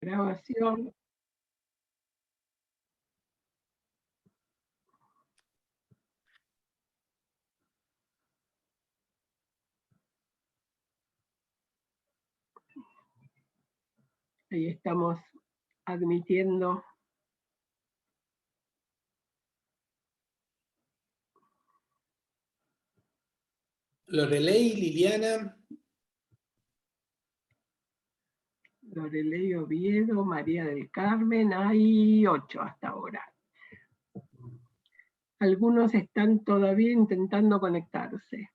Grabación. Ahí estamos admitiendo. Lorelei, Liliana. Lorelei Oviedo, María del Carmen, hay 8 hasta ahora. Algunos están todavía intentando conectarse.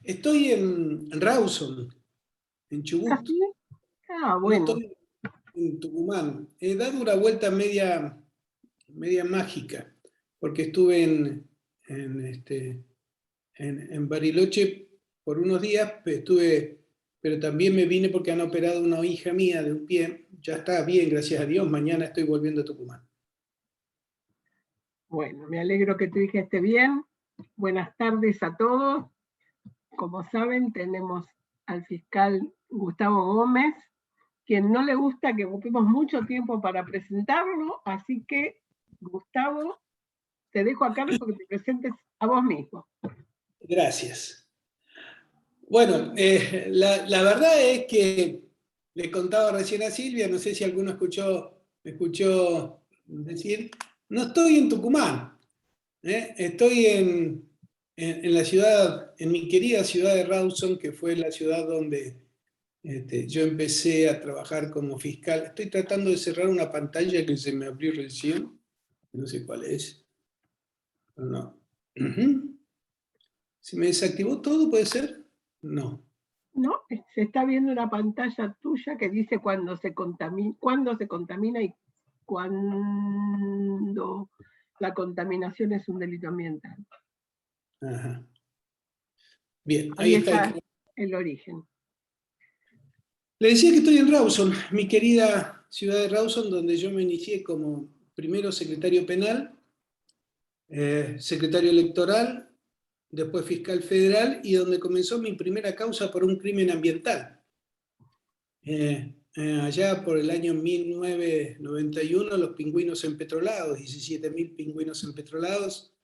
Estoy en Rawson, en Chubut. ¿Ah, sí? Ah, bueno. No estoy en Tucumán. He dado una vuelta media mágica, porque estuve en Bariloche por unos días, pero también me vine porque han operado una hija mía de un pie. Ya está bien, gracias a Dios. Mañana estoy volviendo a Tucumán. Bueno, me alegro que tu hija esté bien. Buenas tardes a todos. Como saben, tenemos al fiscal Gustavo Gómez, quien no le gusta que ocupemos mucho tiempo para presentarlo, así que, Gustavo, te dejo a cargo que te presentes a vos mismo. Gracias. Bueno, la verdad es que le contaba recién a Silvia, no sé si alguno me escuchó decir, no estoy en Tucumán, estoy en la ciudad, en mi querida ciudad de Rawson, que fue la ciudad donde yo empecé a trabajar como fiscal. Estoy tratando de cerrar una pantalla que se me abrió recién, no sé cuál es. No. ¿Se me desactivó todo, puede ser? No. No, se está viendo una pantalla tuya que dice cuándo se contamina y cuándo la contaminación es un delito ambiental. Ajá. Bien, ahí está el origen. Le decía que estoy en Rawson, mi querida ciudad de Rawson, donde yo me inicié como primero secretario penal, secretario electoral, después fiscal federal, y donde comenzó mi primera causa por un crimen ambiental. Allá por el año 1991, los pingüinos empetrolados, 17.000 pingüinos empetrolados.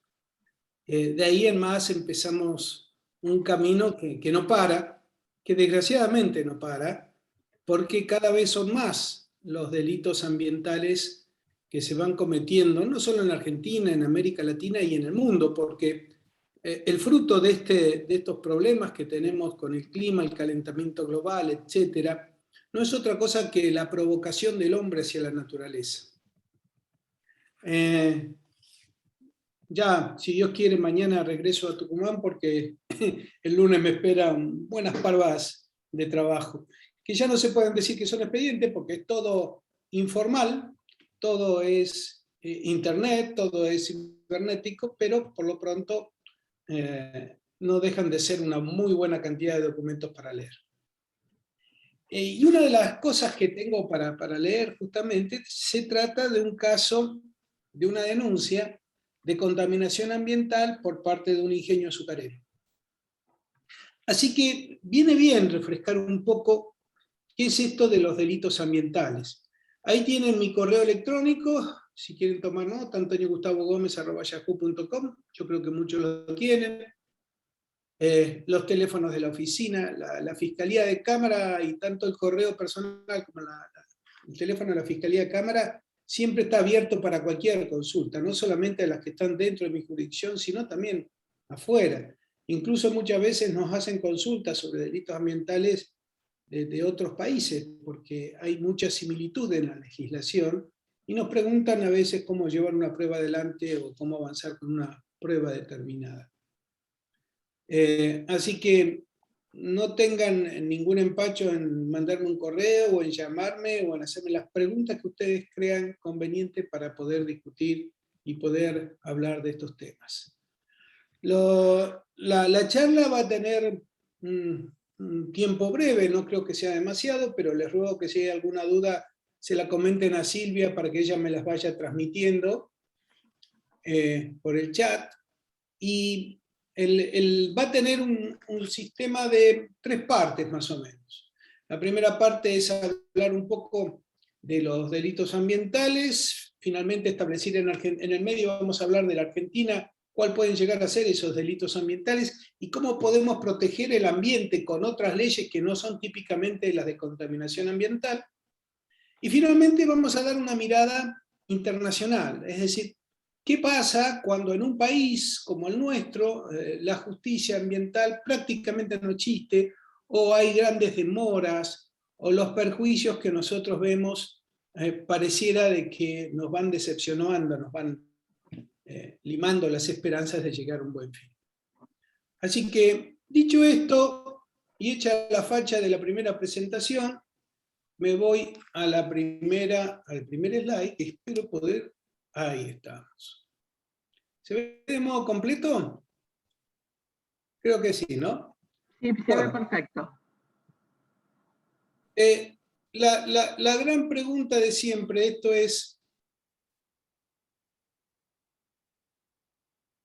De ahí en más empezamos un camino que no para, que desgraciadamente no para, porque cada vez son más los delitos ambientales que se van cometiendo, no solo en Argentina, en América Latina y en el mundo, porque el fruto de estos problemas que tenemos con el clima, el calentamiento global, etcétera, no es otra cosa que la provocación del hombre hacia la naturaleza. Ya, si Dios quiere, mañana regreso a Tucumán porque el lunes me esperan buenas parvas de trabajo, que ya no se pueden decir que son expedientes porque es todo informal, todo es internet, todo es cibernético, pero por lo pronto no dejan de ser una muy buena cantidad de documentos para leer. Y una de las cosas que tengo para leer justamente se trata de un caso, de una denuncia de contaminación ambiental por parte de un ingenio azucarero. Así que viene bien refrescar un poco qué es esto de los delitos ambientales. Ahí tienen mi correo electrónico, si quieren tomar nota, antoniogustavogomez@yahoo.com, yo creo que muchos lo tienen. Los teléfonos de la oficina, la Fiscalía de Cámara y tanto el correo personal como el teléfono de la Fiscalía de Cámara siempre está abierto para cualquier consulta, no solamente a las que están dentro de mi jurisdicción, sino también afuera. Incluso muchas veces nos hacen consultas sobre delitos ambientales de otros países, porque hay mucha similitud en la legislación, y nos preguntan a veces cómo llevar una prueba adelante o cómo avanzar con una prueba determinada. Así que no tengan ningún empacho en mandarme un correo o en llamarme o en hacerme las preguntas que ustedes crean convenientes para poder discutir y poder hablar de estos temas. La charla va a tener un tiempo breve, no creo que sea demasiado, pero les ruego que si hay alguna duda se la comenten a Silvia para que ella me las vaya transmitiendo por el chat. Y va a tener un sistema de 3 partes más o menos. La primera parte es hablar un poco de los delitos ambientales, finalmente establecer en el medio vamos a hablar de la Argentina, cuál pueden llegar a ser esos delitos ambientales y cómo podemos proteger el ambiente con otras leyes que no son típicamente las de contaminación ambiental. Y finalmente vamos a dar una mirada internacional, es decir, ¿qué pasa cuando en un país como el nuestro la justicia ambiental prácticamente no existe, o hay grandes demoras, o los perjuicios que nosotros vemos pareciera de que nos van decepcionando, nos van limando las esperanzas de llegar a un buen fin? Así que, dicho esto, y hecha la facha de la primera presentación, me voy a al primer slide, que espero poder... Ahí estamos. ¿Se ve de modo completo? Creo que sí, ¿no? Sí, se ve perfecto. La gran pregunta de siempre, esto es,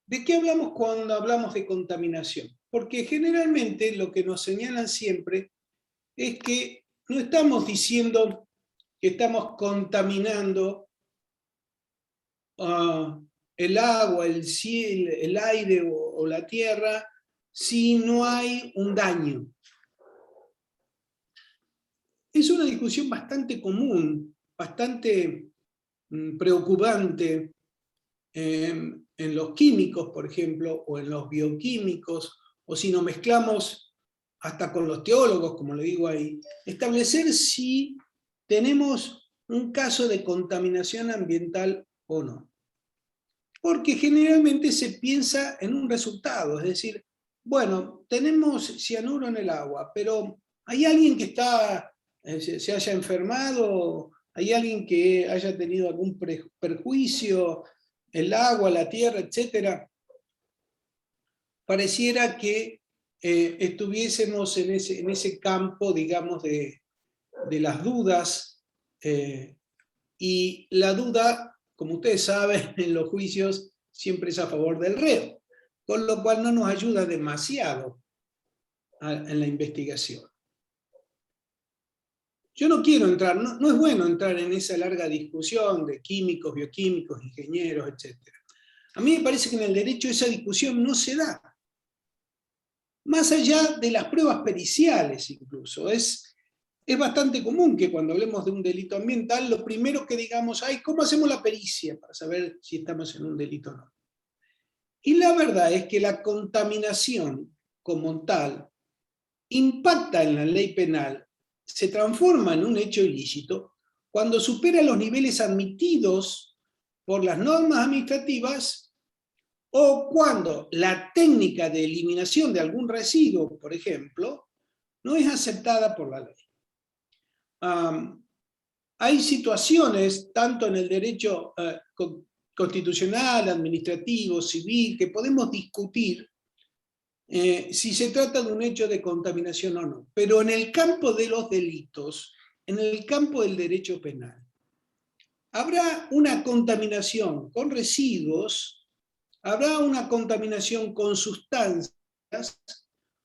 ¿de qué hablamos cuando hablamos de contaminación? Porque generalmente lo que nos señalan siempre es que no estamos diciendo que estamos contaminando el agua, el cielo, el aire o la tierra si no hay un daño. Es una discusión bastante común, bastante preocupante en los químicos, por ejemplo, o en los bioquímicos, o si nos mezclamos hasta con los teólogos, como le digo ahí, establecer si tenemos un caso de contaminación ambiental o no. Porque generalmente se piensa en un resultado, es decir, bueno, tenemos cianuro en el agua, pero hay alguien que se haya enfermado, hay alguien que haya tenido algún perjuicio, el agua, la tierra, etc. Pareciera que estuviésemos en ese campo, digamos, de las dudas, y la duda, como ustedes saben, en los juicios siempre es a favor del reo, con lo cual no nos ayuda demasiado en la investigación. Yo no quiero entrar, no es bueno entrar en esa larga discusión de químicos, bioquímicos, ingenieros, etc. A mí me parece que en el derecho esa discusión no se da. Más allá de las pruebas periciales incluso, es bastante común que cuando hablemos de un delito ambiental, lo primero que digamos, ay, ¿cómo hacemos la pericia para saber si estamos en un delito o no? Y la verdad es que la contaminación como tal impacta en la ley penal, se transforma en un hecho ilícito cuando supera los niveles admitidos por las normas administrativas o cuando la técnica de eliminación de algún residuo, por ejemplo, no es aceptada por la ley. Hay situaciones, tanto en el derecho constitucional, administrativo, civil, que podemos discutir si se trata de un hecho de contaminación o no. Pero en el campo de los delitos, en el campo del derecho penal, habrá una contaminación con residuos, habrá una contaminación con sustancias,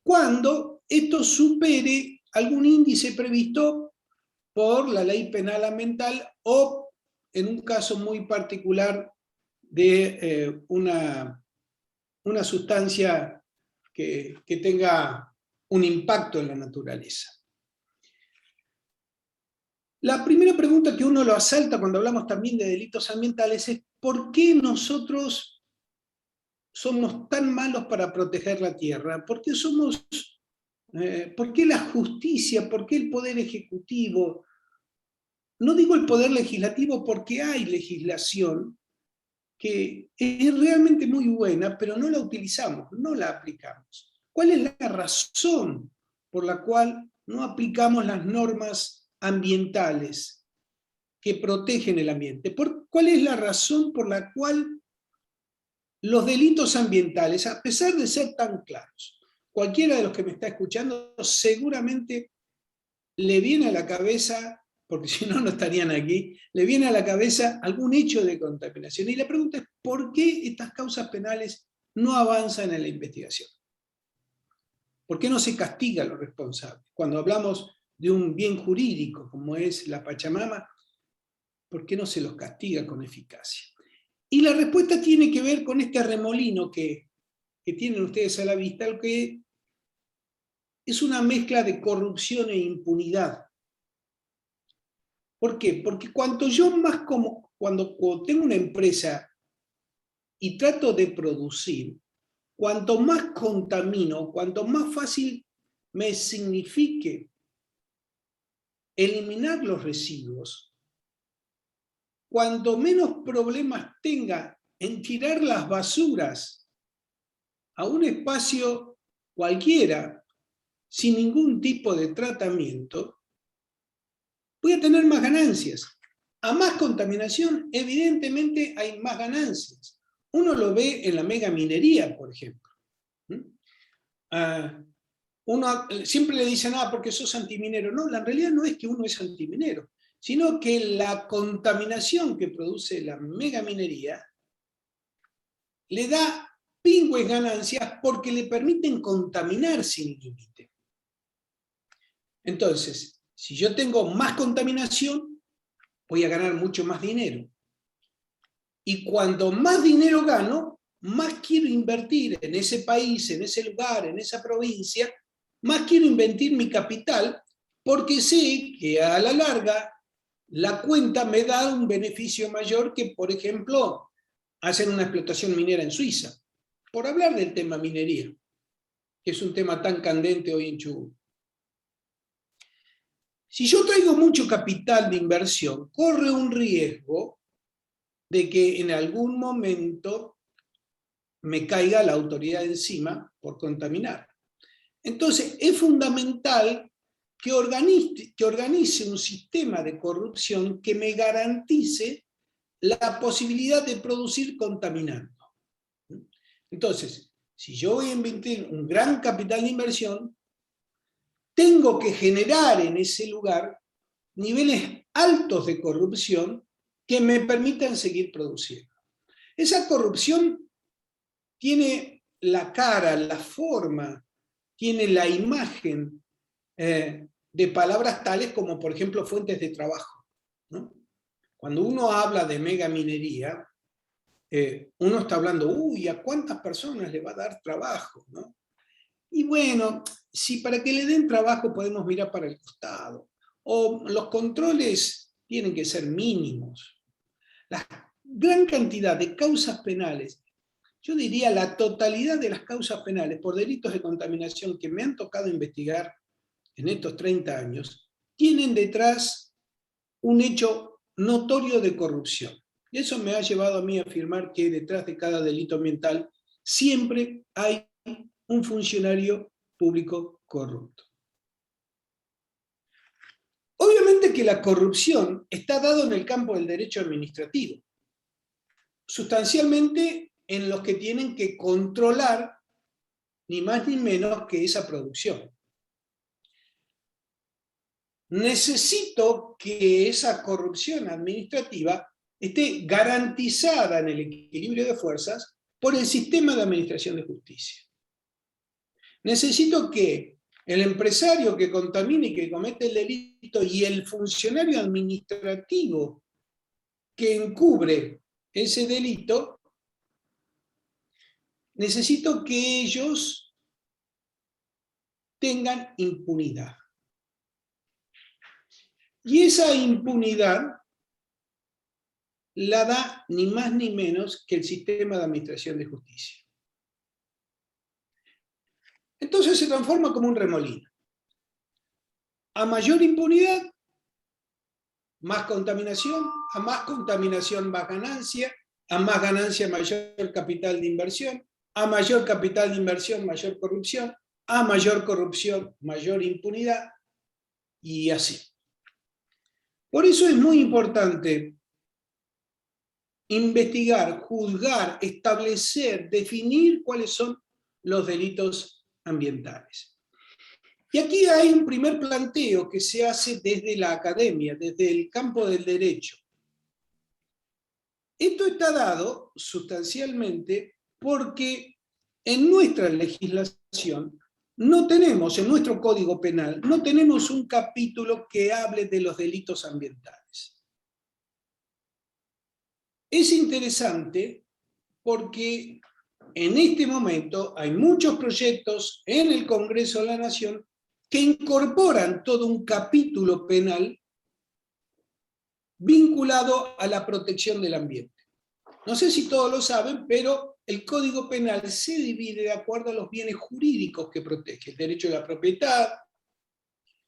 cuando esto supere algún índice previsto por la ley penal ambiental o, en un caso muy particular, de una sustancia que tenga un impacto en la naturaleza. La primera pregunta que uno lo asalta cuando hablamos también de delitos ambientales es ¿por qué nosotros somos tan malos para proteger la tierra? ¿Por qué la justicia? ¿Por qué el poder ejecutivo? No digo el poder legislativo porque hay legislación que es realmente muy buena, pero no la utilizamos, no la aplicamos. ¿Cuál es la razón por la cual no aplicamos las normas ambientales que protegen el ambiente? ¿Cuál es la razón por la cual los delitos ambientales, a pesar de ser tan claros, cualquiera de los que me está escuchando seguramente le viene a la cabeza, porque si no, no estarían aquí, le viene a la cabeza algún hecho de contaminación? Y la pregunta es, ¿por qué estas causas penales no avanzan en la investigación? ¿Por qué no se castiga a los responsables? Cuando hablamos de un bien jurídico como es la Pachamama, ¿por qué no se los castiga con eficacia? Y la respuesta tiene que ver con este remolino que tienen ustedes a la vista, lo que es una mezcla de corrupción e impunidad. ¿Por qué? Porque cuando tengo una empresa y trato de producir, cuanto más contamino, cuanto más fácil me signifique eliminar los residuos, cuanto menos problemas tenga en tirar las basuras a un espacio cualquiera, sin ningún tipo de tratamiento, voy a tener más ganancias. A más contaminación, evidentemente hay más ganancias. Uno lo ve en la megaminería, por ejemplo. Uno siempre le dicen, porque sos antiminero. No, la realidad no es que uno es antiminero, sino que la contaminación que produce la megaminería le da pingües ganancias porque le permiten contaminar sin límite. Entonces, si yo tengo más contaminación, voy a ganar mucho más dinero. Y cuanto más dinero gano, más quiero invertir en ese país, en ese lugar, en esa provincia, más quiero invertir mi capital, porque sé que a la larga la cuenta me da un beneficio mayor que, por ejemplo, hacer una explotación minera en Suiza. Por hablar del tema minería, que es un tema tan candente hoy en Chubut. Si yo traigo mucho capital de inversión, corre un riesgo de que en algún momento me caiga la autoridad encima por contaminar. Entonces, es fundamental que organice un sistema de corrupción que me garantice la posibilidad de producir contaminando. Entonces, si yo voy a invertir un gran capital de inversión, tengo que generar en ese lugar niveles altos de corrupción que me permitan seguir produciendo. Esa corrupción tiene la cara, la forma, tiene la imagen de palabras tales como, por ejemplo, fuentes de trabajo, ¿no? Cuando uno habla de megaminería, uno está hablando, ¿a cuántas personas le va a dar trabajo, ¿no? Y bueno, si para que le den trabajo podemos mirar para el costado, o los controles tienen que ser mínimos. La gran cantidad de causas penales, yo diría la totalidad de las causas penales por delitos de contaminación que me han tocado investigar en estos 30 años, tienen detrás un hecho notorio de corrupción. Y eso me ha llevado a mí a afirmar que detrás de cada delito ambiental siempre hay un funcionario público corrupto. Obviamente que la corrupción está dado en el campo del derecho administrativo, sustancialmente en los que tienen que controlar ni más ni menos que esa producción. Necesito que esa corrupción administrativa esté garantizada en el equilibrio de fuerzas por el sistema de administración de justicia. Necesito que el empresario que contamina y que comete el delito y el funcionario administrativo que encubre ese delito, necesito que ellos tengan impunidad. Y esa impunidad la da ni más ni menos que el sistema de administración de justicia. Entonces se transforma como un remolino. A mayor impunidad, más contaminación, a más contaminación, más ganancia, a más ganancia, mayor capital de inversión, a mayor capital de inversión, mayor corrupción, a mayor corrupción, mayor impunidad, y así. Por eso es muy importante investigar, juzgar, establecer, definir cuáles son los delitos ambientales. Y aquí hay un primer planteo que se hace desde la academia, desde el campo del derecho. Esto está dado sustancialmente porque en nuestra legislación no tenemos, en nuestro Código Penal, no tenemos un capítulo que hable de los delitos ambientales. Es interesante porque en este momento hay muchos proyectos en el Congreso de la Nación que incorporan todo un capítulo penal vinculado a la protección del ambiente. No sé si todos lo saben, pero el Código Penal se divide de acuerdo a los bienes jurídicos que protege: el derecho de la propiedad,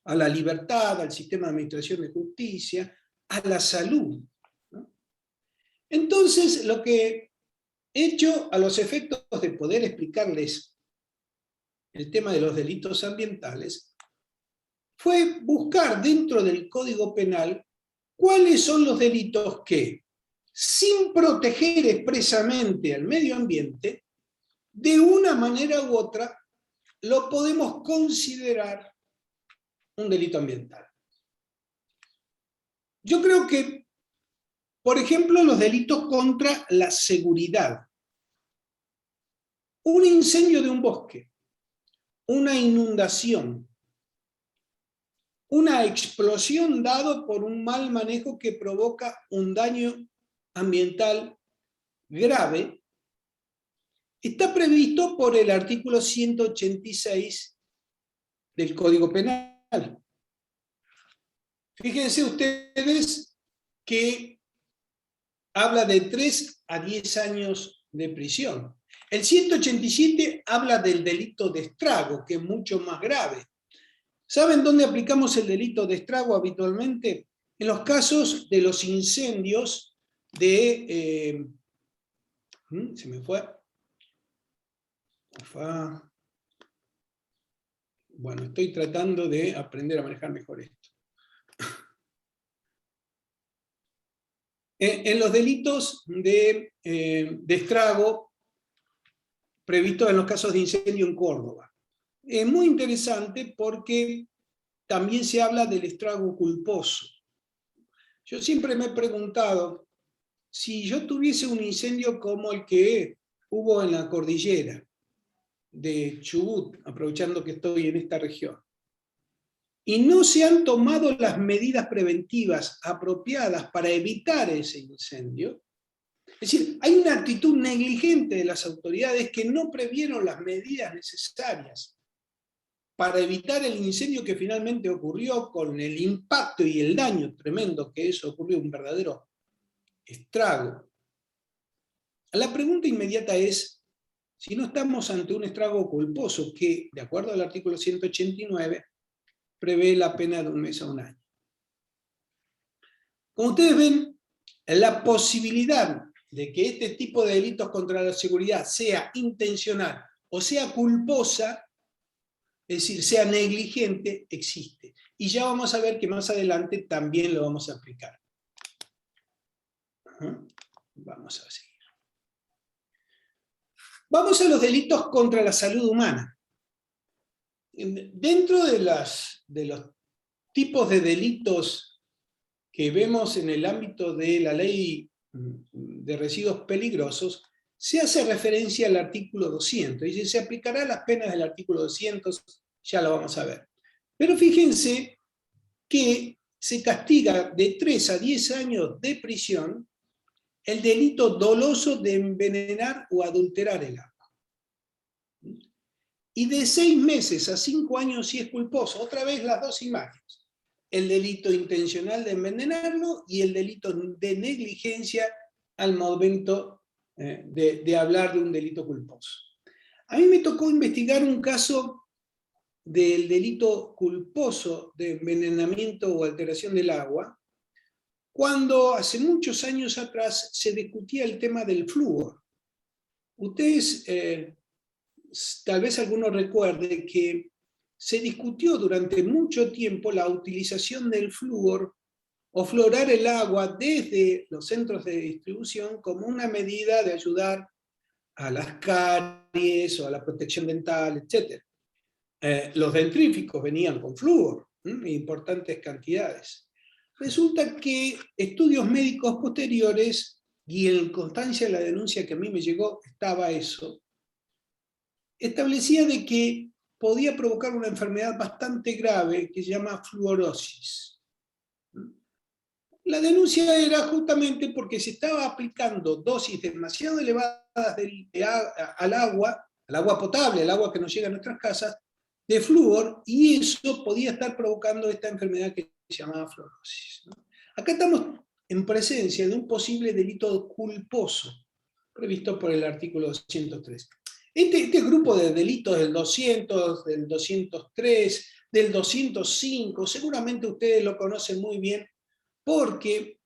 a la libertad, al sistema de administración de justicia, a la salud, ¿no? Entonces, lo que he hecho a los efectos de poder explicarles el tema de los delitos ambientales fue buscar dentro del Código Penal cuáles son los delitos que, sin proteger expresamente al medio ambiente, de una manera u otra lo podemos considerar un delito ambiental. Yo creo que, por ejemplo, los delitos contra la seguridad. Un incendio de un bosque, una inundación, una explosión dado por un mal manejo que provoca un daño ambiental grave, está previsto por el artículo 186 del Código Penal. Fíjense ustedes que habla de 3 a 10 años de prisión. El 187 habla del delito de estrago, que es mucho más grave. ¿Saben dónde aplicamos el delito de estrago habitualmente? En los casos de los incendios de... se me fue. Bueno, estoy tratando de aprender a manejar mejor esto. En los delitos de estrago previstos en los casos de incendio en Córdoba. Es muy interesante porque también se habla del estrago culposo. Yo siempre me he preguntado, si yo tuviese un incendio como el que hubo en la cordillera de Chubut, aprovechando que estoy en esta región, y no se han tomado las medidas preventivas apropiadas para evitar ese incendio, es decir, hay una actitud negligente de las autoridades que no previeron las medidas necesarias para evitar el incendio que finalmente ocurrió, con el impacto y el daño tremendo que eso ocurrió, un verdadero estrago. La pregunta inmediata es, si no estamos ante un estrago culposo que, de acuerdo al artículo 189, prevé la pena de 1 mes a 1 año. Como ustedes ven, la posibilidad de que este tipo de delitos contra la seguridad sea intencional o sea culposa, es decir, sea negligente, existe. Y ya vamos a ver que más adelante también lo vamos a aplicar. Vamos a seguir. Vamos a los delitos contra la salud humana. Dentro de los tipos de delitos que vemos en el ámbito de la ley de residuos peligrosos, se hace referencia al artículo 200, y se aplicará las penas del artículo 200, ya lo vamos a ver. Pero fíjense que se castiga de 3 a 10 años de prisión el delito doloso de envenenar o adulterar el agua. Y de 6 meses a 5 años si es culposo. Otra vez las dos imágenes. El delito intencional de envenenarlo y el delito de negligencia al momento de hablar de un delito culposo. A mí me tocó investigar un caso del delito culposo de envenenamiento o alteración del agua, cuando hace muchos años atrás se discutía el tema del flúor. Ustedes, tal vez algunos recuerden que se discutió durante mucho tiempo la utilización del flúor o fluorar el agua desde los centros de distribución como una medida de ayudar a las caries o a la protección dental, etc. Los dentríficos venían con flúor, en importantes cantidades. Resulta que estudios médicos posteriores, y en constancia de la denuncia que a mí me llegó, estaba eso, establecía de que podía provocar una enfermedad bastante grave que se llama fluorosis. La denuncia era justamente porque se estaba aplicando dosis demasiado elevadas al agua potable, al agua que nos llega a nuestras casas, de flúor, y eso podía estar provocando esta enfermedad que se llamaba fluorosis. Acá estamos en presencia de un posible delito culposo, previsto por el artículo 203. Este grupo de delitos del 200, del 203, del 205, seguramente ustedes lo conocen muy bien, porque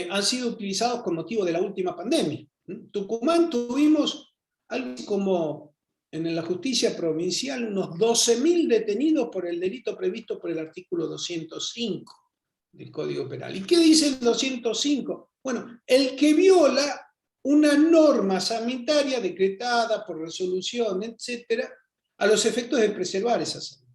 han sido utilizados con motivo de la última pandemia. En Tucumán tuvimos algo como, en la justicia provincial, unos 12.000 detenidos por el delito previsto por el artículo 205 del Código Penal. ¿Y qué dice el 205? Bueno, el que viola una norma sanitaria decretada por resolución, etcétera, a los efectos de preservar esa salud.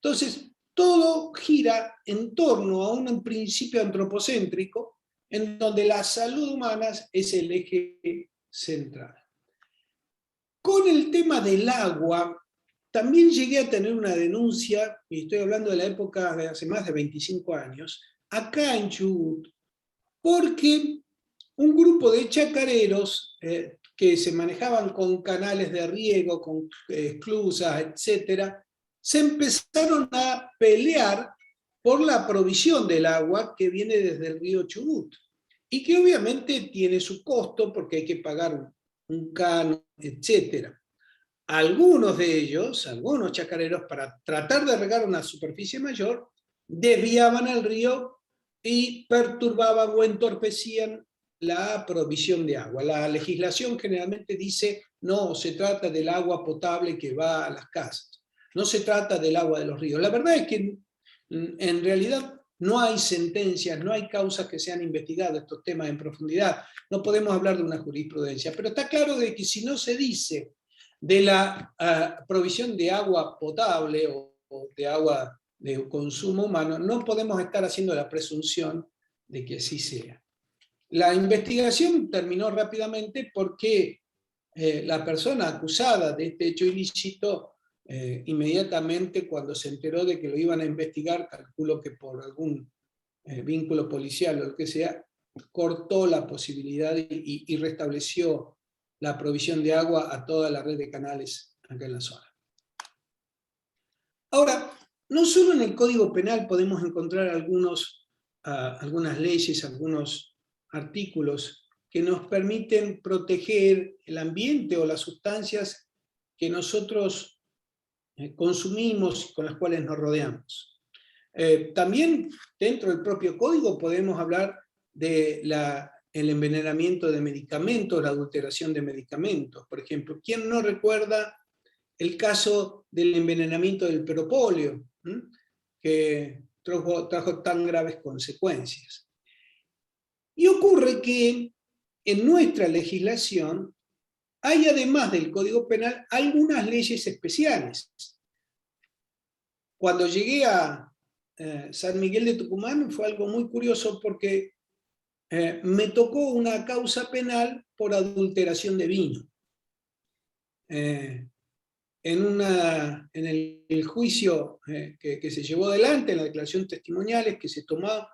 Entonces, todo gira en torno a un principio antropocéntrico en donde la salud humana es el eje central. Con el tema del agua, también llegué a tener una denuncia, y estoy hablando de la época de hace más de 25 años, acá en Chubut, porque un grupo de chacareros que se manejaban con canales de riego, con esclusas, etcétera, se empezaron a pelear por la provisión del agua que viene desde el río Chubut, y que obviamente tiene su costo porque hay que pagar un canon, etc. Algunos de ellos, algunos chacareros, para tratar de regar una superficie mayor, desviaban al río y perturbaban o entorpecían la provisión de agua. La legislación generalmente dice, no, se trata del agua potable que va a las casas, no se trata del agua de los ríos. La verdad es que en realidad no hay sentencias, no hay causas que se han investigado estos temas en profundidad, no podemos hablar de una jurisprudencia, pero está claro de que si no se dice de la provisión de agua potable o de agua de consumo humano, no podemos estar haciendo la presunción de que así sea. La investigación terminó rápidamente porque la persona acusada de este hecho ilícito, inmediatamente cuando se enteró de que lo iban a investigar, calculo que por algún vínculo policial o lo que sea, cortó la posibilidad y restableció la provisión de agua a toda la red de canales acá en la zona. Ahora, no solo en el Código Penal podemos encontrar algunas leyes, algunos artículos que nos permiten proteger el ambiente o las sustancias que nosotros consumimos y con las cuales nos rodeamos. También dentro del propio código podemos hablar de el envenenamiento de medicamentos, la adulteración de medicamentos. Por ejemplo, ¿quién no recuerda el caso del envenenamiento del propóleo, que trajo tan graves consecuencias? Y ocurre que en nuestra legislación hay, además del Código Penal, algunas leyes especiales. Cuando llegué a San Miguel de Tucumán fue algo muy curioso porque me tocó una causa penal por adulteración de vino. En el juicio que se llevó adelante, en la declaración testimoniales, que se tomó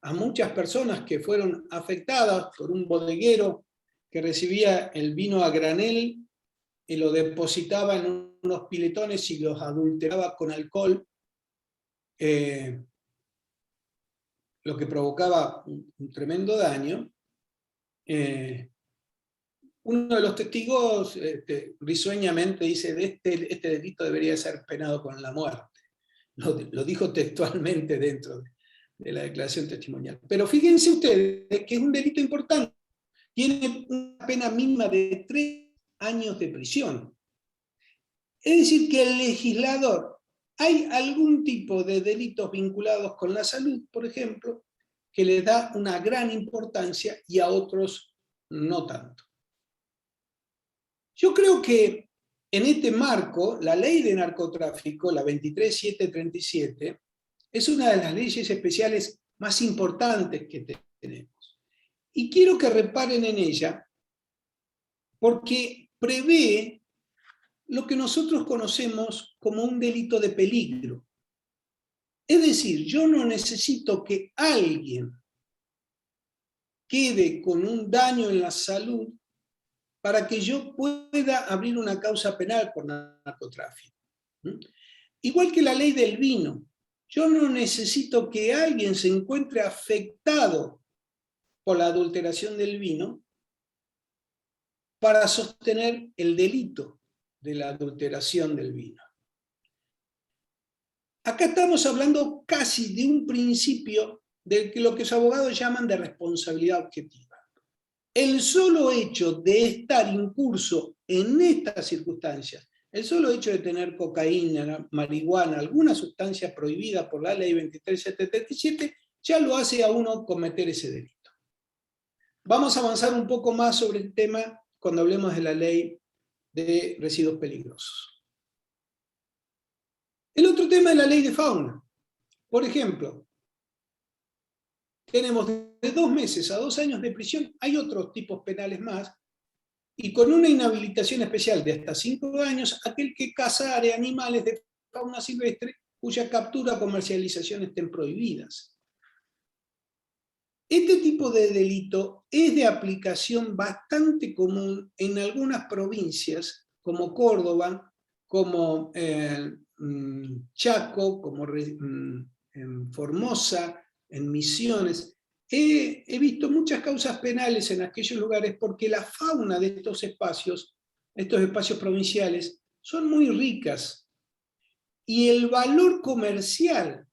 a muchas personas que fueron afectadas por un bodeguero que recibía el vino a granel y lo depositaba en unos piletones y los adulteraba con alcohol, lo que provocaba un tremendo daño. Uno de los testigos risueñamente dice, este delito debería ser penado con la muerte. Lo dijo textualmente dentro de la declaración testimonial. Pero fíjense ustedes que es un delito importante. Tiene una pena mínima de 3 años de prisión. Es decir, que el legislador, hay algún tipo de delitos vinculados con la salud, por ejemplo, que le da una gran importancia y a otros no tanto. Yo creo que en este marco, la ley de narcotráfico, la 23737, es una de las leyes especiales más importantes que tenemos. Y quiero que reparen en ella, porque prevé lo que nosotros conocemos como un delito de peligro. Es decir, yo no necesito que alguien quede con un daño en la salud para que yo pueda abrir una causa penal por narcotráfico. Igual que la ley del vino, yo no necesito que alguien se encuentre afectado por la adulteración del vino para sostener el delito de la adulteración del vino. Acá estamos hablando casi de un principio de lo que los abogados llaman de responsabilidad objetiva. El solo hecho de estar incurso en estas circunstancias, el solo hecho de tener cocaína, marihuana, alguna sustancia prohibida por la ley 2377, ya lo hace a uno cometer ese delito. Vamos a avanzar un poco más sobre el tema cuando hablemos de la ley de residuos peligrosos. El otro tema es la ley de fauna. Por ejemplo, tenemos de 2 meses a 2 años de prisión, hay otros tipos penales más, y con una inhabilitación especial de hasta 5 años, aquel que cazare animales de fauna silvestre cuya captura o comercialización estén prohibidas. Este tipo de delito es de aplicación bastante común en algunas provincias, como Córdoba, como Chaco, como en Formosa, en Misiones. He visto muchas causas penales en aquellos lugares porque la fauna de estos espacios provinciales, son muy ricas. Y el valor comercial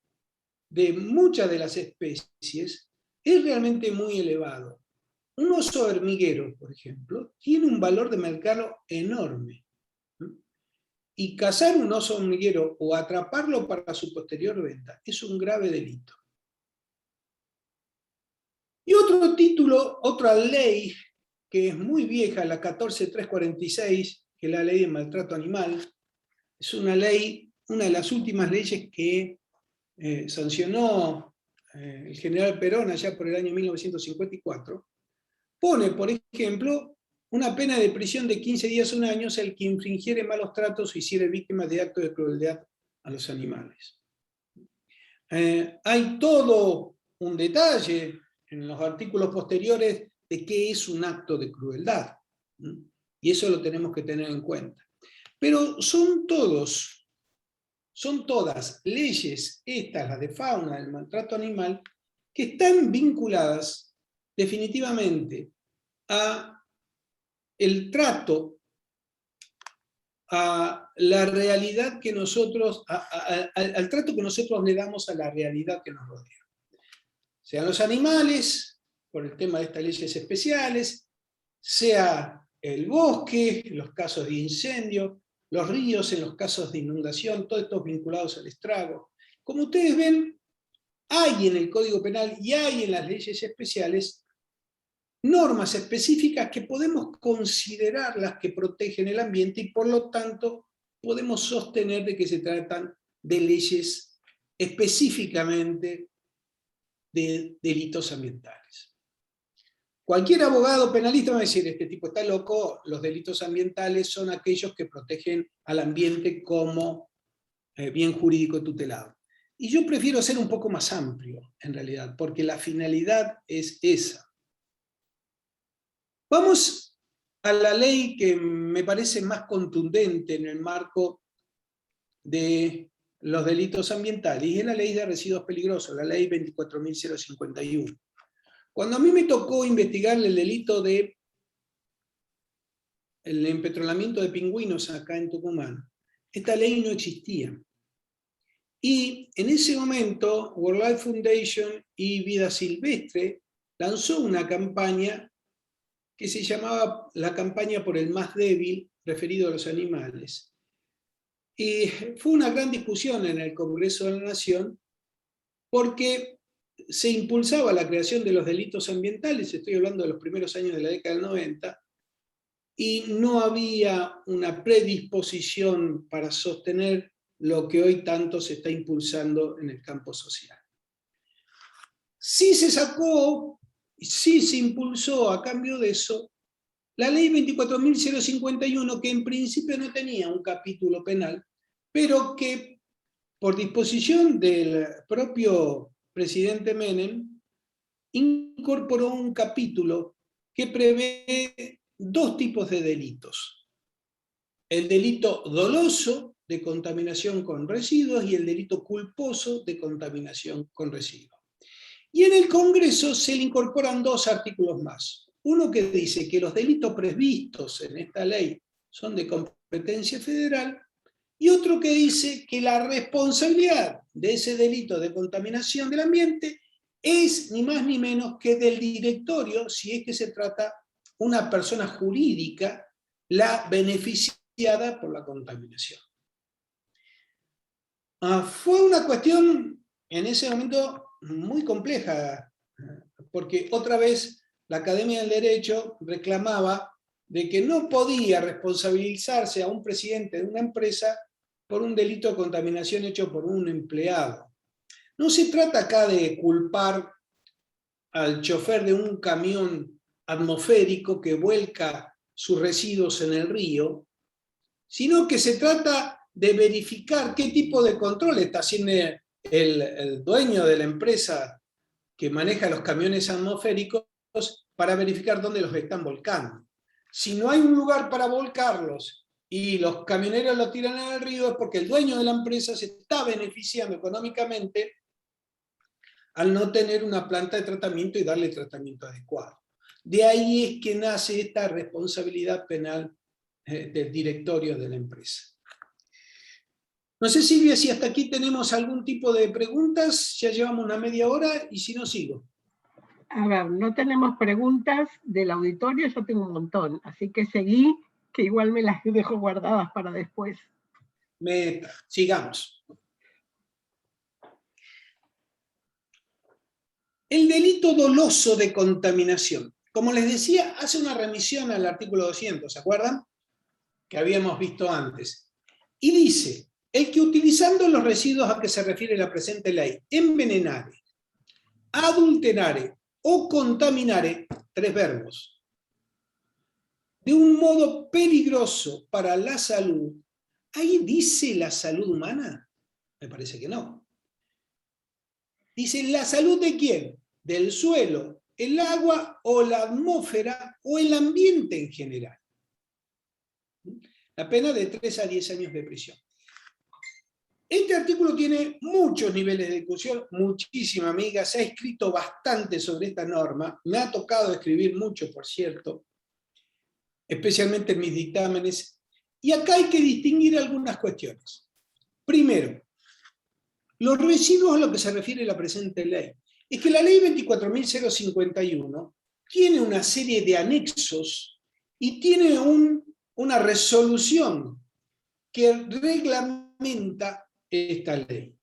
de muchas de las especies es realmente muy elevado. Un oso hormiguero, por ejemplo, tiene un valor de mercado enorme. Y cazar un oso hormiguero o atraparlo para su posterior venta es un grave delito. Y otro título, otra ley que es muy vieja, la 14346, que es la ley de maltrato animal, es una ley, una de las últimas leyes que sancionó el general Perón allá por el año 1954, pone, por ejemplo, una pena de prisión de 15 días a 1 año al que infringiere malos tratos o hiciere víctimas de actos de crueldad a los animales. Hay todo un detalle en los artículos posteriores de qué es un acto de crueldad. Y eso lo tenemos que tener en cuenta. Pero son todas leyes, estas, las de fauna, del maltrato animal, que están vinculadas definitivamente a el trato, a la realidad que nosotros, al trato que nosotros le damos a la realidad que nos rodea. Sean los animales, por el tema de estas leyes especiales, sea el bosque, los casos de incendio, los ríos en los casos de inundación, todos estos vinculados al estrago. Como ustedes ven, hay en el Código Penal y hay en las leyes especiales normas específicas que podemos considerar las que protegen el ambiente y por lo tanto podemos sostener de que se tratan de leyes específicamente de delitos ambientales. Cualquier abogado penalista va a decir, este tipo está loco, los delitos ambientales son aquellos que protegen al ambiente como bien jurídico tutelado. Y yo prefiero ser un poco más amplio, en realidad, porque la finalidad es esa. Vamos a la ley que me parece más contundente en el marco de los delitos ambientales, y es la ley de residuos peligrosos, la ley 24.051. Cuando a mí me tocó investigar el delito de el empetrolamiento de pingüinos acá en Tucumán, esta ley no existía. Y en ese momento, World Life Foundation y Vida Silvestre lanzó una campaña que se llamaba la campaña por el más débil, referido a los animales. Y fue una gran discusión en el Congreso de la Nación, porque se impulsaba la creación de los delitos ambientales, estoy hablando de los primeros años de la década del 90, y no había una predisposición para sostener lo que hoy tanto se está impulsando en el campo social. Sí se sacó, sí se impulsó a cambio de eso, la ley 24.051, que en principio no tenía un capítulo penal, pero que por disposición del propio presidente Menem, incorporó un capítulo que prevé dos tipos de delitos: el delito doloso de contaminación con residuos y el delito culposo de contaminación con residuos. Y en el Congreso se le incorporan dos artículos más. Uno que dice que los delitos previstos en esta ley son de competencia federal, y otro que dice que la responsabilidad de ese delito de contaminación del ambiente es ni más ni menos que del directorio, si es que se trata una persona jurídica, la beneficiada por la contaminación. Fue una cuestión en ese momento muy compleja, porque otra vez la Academia del Derecho reclamaba de que no podía responsabilizarse a un presidente de una empresa por un delito de contaminación hecho por un empleado. No se trata acá de culpar al chofer de un camión atmosférico que vuelca sus residuos en el río, sino que se trata de verificar qué tipo de control está haciendo el dueño de la empresa que maneja los camiones atmosféricos para verificar dónde los están volcando. Si no hay un lugar para volcarlos y los camioneros lo tiran en el río, es porque el dueño de la empresa se está beneficiando económicamente al no tener una planta de tratamiento y darle tratamiento adecuado. De ahí es que nace esta responsabilidad penal del directorio de la empresa. No sé, Silvia, si hasta aquí tenemos algún tipo de preguntas. Ya llevamos una media hora y si no, sigo. A ver, no tenemos preguntas del auditorio, yo tengo un montón, así que seguí, que igual me las dejo guardadas para después. Sigamos. El delito doloso de contaminación. Como les decía, hace una remisión al artículo 200, ¿se acuerdan? Que habíamos visto antes. Y dice: el que utilizando los residuos a que se refiere la presente ley, envenenare, adulterare o contaminare, tres verbos, de un modo peligroso para la salud. ¿Ahí dice la salud humana? Me parece que no. Dice: ¿la salud de quién? Del suelo, el agua o la atmósfera o el ambiente en general. La pena de 3 a 10 años de prisión. Este artículo tiene muchos niveles de discusión, muchísima, amiga, se ha escrito bastante sobre esta norma, me ha tocado escribir mucho, por cierto, especialmente en mis dictámenes, y acá hay que distinguir algunas cuestiones. Primero, los residuos a lo que se refiere la presente ley. Es que la ley 24.051 tiene una serie de anexos y tiene una resolución que reglamenta esta ley.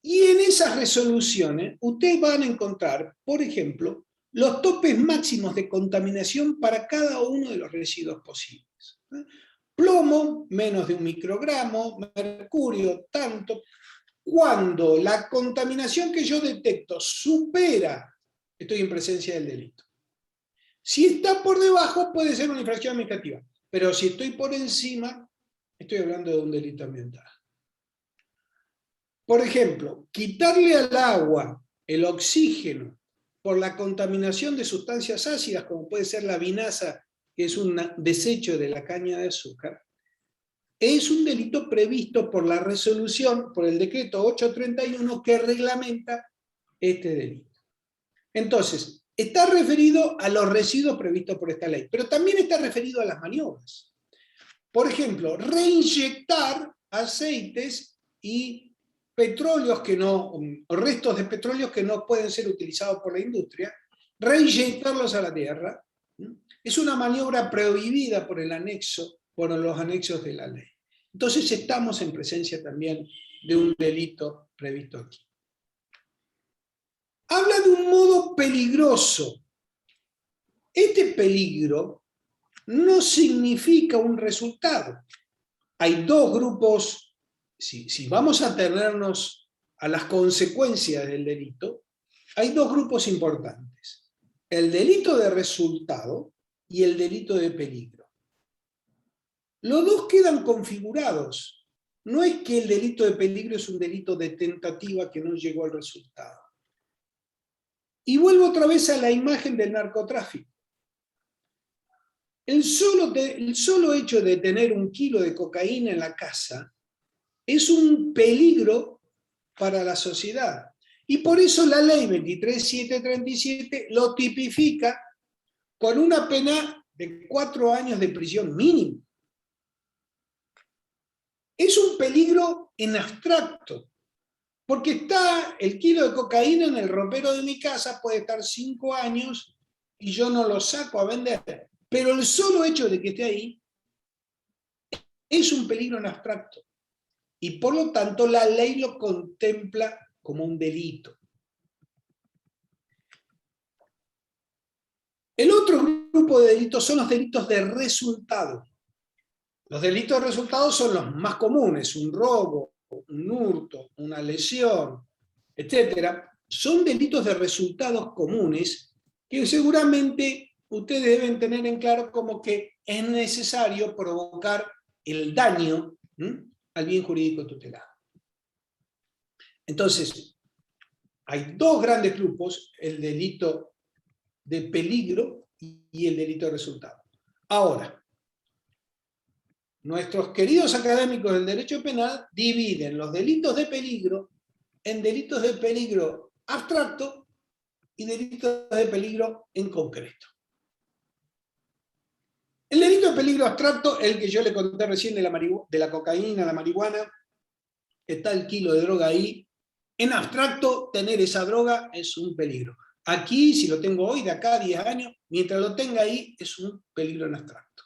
Y en esas resoluciones ustedes van a encontrar, por ejemplo, los topes máximos de contaminación para cada uno de los residuos posibles. Plomo, menos de 1 microgramo, mercurio, tanto. Cuando la contaminación que yo detecto supera, estoy en presencia del delito. Si está por debajo, puede ser una infracción administrativa, pero si estoy por encima, estoy hablando de un delito ambiental. Por ejemplo, quitarle al agua el oxígeno por la contaminación de sustancias ácidas, como puede ser la vinaza, que es un desecho de la caña de azúcar, es un delito previsto por la resolución, por el decreto 831, que reglamenta este delito. Entonces, está referido a los residuos previstos por esta ley, pero también está referido a las maniobras. Por ejemplo, reinyectar aceites y petróleos o restos de petróleos que no pueden ser utilizados por la industria, reinyectarlos a la tierra, es una maniobra prohibida por los anexos de la ley. Entonces estamos en presencia también de un delito previsto aquí. Habla de un modo peligroso. Este peligro no significa un resultado. Hay dos grupos. Si vamos a atenernos a las consecuencias del delito, hay dos grupos importantes. El delito de resultado, y el delito de peligro. Los dos quedan configurados. No es que el delito de peligro es un delito de tentativa que no llegó al resultado. Y vuelvo otra vez a la imagen del narcotráfico. El solo hecho de tener 1 kilo de cocaína en la casa es un peligro para la sociedad. Y por eso la ley 23.737 lo tipifica con una pena de 4 años de prisión mínimo. Es un peligro en abstracto, porque está el kilo de cocaína en el ropero de mi casa, puede estar 5 años y yo no lo saco a vender. Pero el solo hecho de que esté ahí es un peligro en abstracto. Y por lo tanto la ley lo contempla como un delito. El otro grupo de delitos son los delitos de resultado. Los delitos de resultado son los más comunes, un robo, un hurto, una lesión, etc. Son delitos de resultados comunes que seguramente ustedes deben tener en claro como que es necesario provocar el daño al bien jurídico tutelado. Entonces, hay 2 grandes grupos, el delito de peligro y el delito de resultado. Ahora, nuestros queridos académicos del derecho penal dividen los delitos de peligro en delitos de peligro abstracto y delitos de peligro en concreto. El delito de peligro abstracto, el que yo le conté recién de la cocaína, la marihuana, está el kilo de droga ahí. En abstracto, tener esa droga es un peligro. Aquí, si lo tengo hoy, de acá a 10 años, mientras lo tenga ahí, es un peligro en abstracto.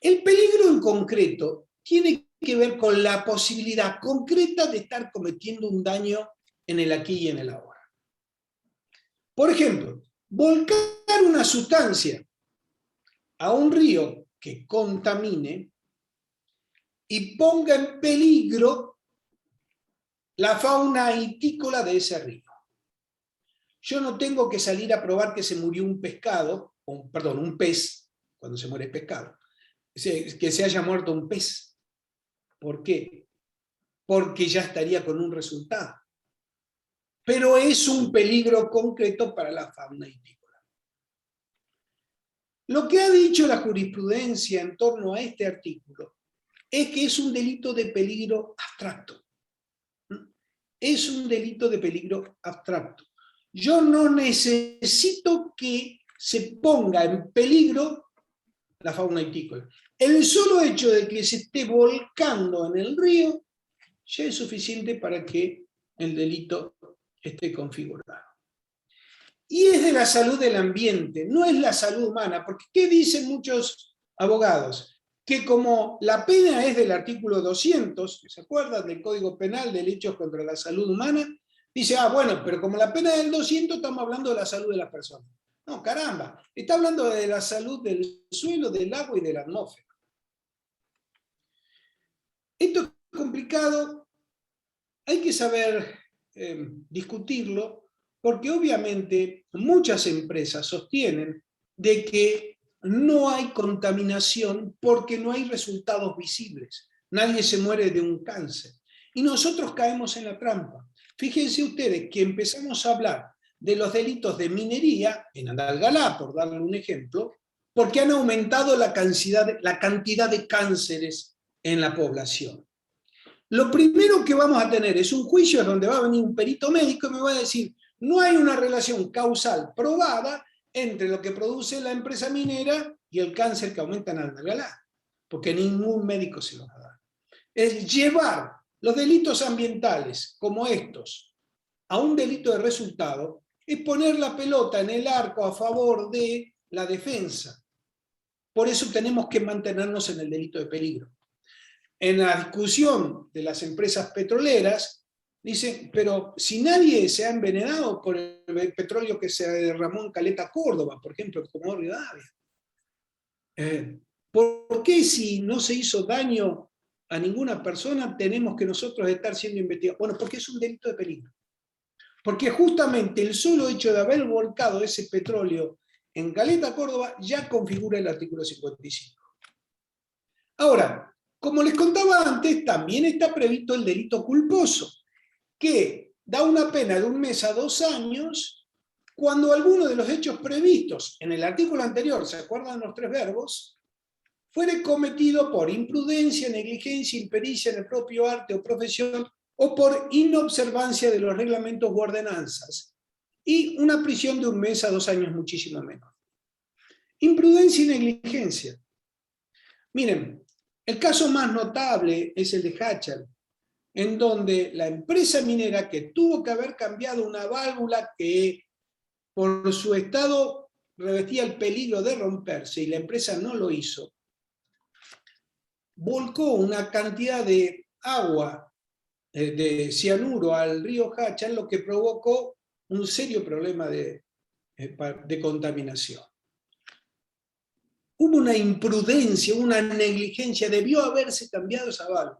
El peligro en concreto tiene que ver con la posibilidad concreta de estar cometiendo un daño en el aquí y en el ahora. Por ejemplo, volcar una sustancia a un río que contamine y ponga en peligro la fauna itícola de ese río. Yo no tengo que salir a probar que se murió un pescado, un pez, cuando se muere el pescado, que se haya muerto un pez. ¿Por qué? Porque ya estaría con un resultado. Pero es un peligro concreto para la fauna itícola. Lo que ha dicho la jurisprudencia en torno a este artículo es que es un delito de peligro abstracto. Es un delito de peligro abstracto. Yo no necesito que se ponga en peligro la fauna itícola. El solo hecho de que se esté volcando en el río ya es suficiente para que el delito esté configurado. Y es de la salud del ambiente, no es la salud humana, porque ¿qué dicen muchos abogados? Que como la pena es del artículo 200, ¿se acuerdan del Código Penal de Delitos contra la Salud Humana? Dice, bueno, pero como la pena es del 200, estamos hablando de la salud de las personas. No, caramba, está hablando de la salud del suelo, del agua y de la atmósfera. Esto es complicado, hay que saber discutirlo, porque obviamente muchas empresas sostienen de que no hay contaminación porque no hay resultados visibles. Nadie se muere de un cáncer. Y nosotros caemos en la trampa. Fíjense ustedes que empezamos a hablar de los delitos de minería en Andalgalá, por darle un ejemplo, porque han aumentado la cantidad de cánceres en la población. Lo primero que vamos a tener es un juicio donde va a venir un perito médico y me va a decir, no hay una relación causal probada entre lo que produce la empresa minera y el cáncer que aumenta en Andalgalá, porque ningún médico se lo va a dar. Es llevar los delitos ambientales como estos a un delito de resultado, es poner la pelota en el arco a favor de la defensa. Por eso tenemos que mantenernos en el delito de peligro. En la discusión de las empresas petroleras, dicen, pero si nadie se ha envenenado por el petróleo que se derramó en Caleta, Córdoba, por ejemplo, en Comodoro Rivadavia. ¿Por qué si no se hizo daño a ninguna persona tenemos que nosotros estar siendo investigados? Bueno, porque es un delito de peligro. Porque justamente el solo hecho de haber volcado ese petróleo en Caleta, Córdoba, ya configura el artículo 55. Ahora, como les contaba antes, también está previsto el delito culposo, que da una pena de 1 mes a 2 años cuando alguno de los hechos previstos en el artículo anterior, ¿se acuerdan los 3 verbos?, fuere cometido por imprudencia, negligencia, impericia en el propio arte o profesión, o por inobservancia de los reglamentos u ordenanzas, y una prisión de 1 mes a 2 años, muchísimo menos. Imprudencia y negligencia. Miren, el caso más notable es el de Hachal, en donde la empresa minera, que tuvo que haber cambiado una válvula que por su estado revestía el peligro de romperse, y la empresa no lo hizo, volcó una cantidad de agua de cianuro al río Hachal, lo que provocó un serio problema de contaminación. Hubo una imprudencia, una negligencia, debió haberse cambiado esa válvula.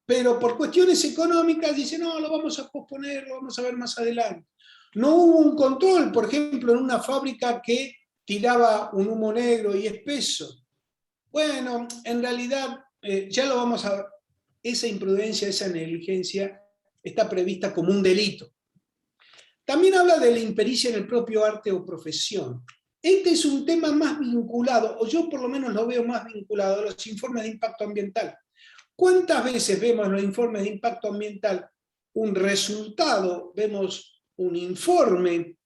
Pero por cuestiones económicas dice, no, lo vamos a posponer, lo vamos a ver más adelante. No hubo un control, por ejemplo, en una fábrica que tiraba un humo negro y espeso. Bueno, en realidad ya lo vamos a ver. Esa imprudencia, esa negligencia está prevista como un delito. También habla de la impericia en el propio arte o profesión. Este es un tema más vinculado, o yo por lo menos lo veo más vinculado a los informes de impacto ambiental. ¿Cuántas veces vemos en los informes de impacto ambiental un resultado, vemos un informe,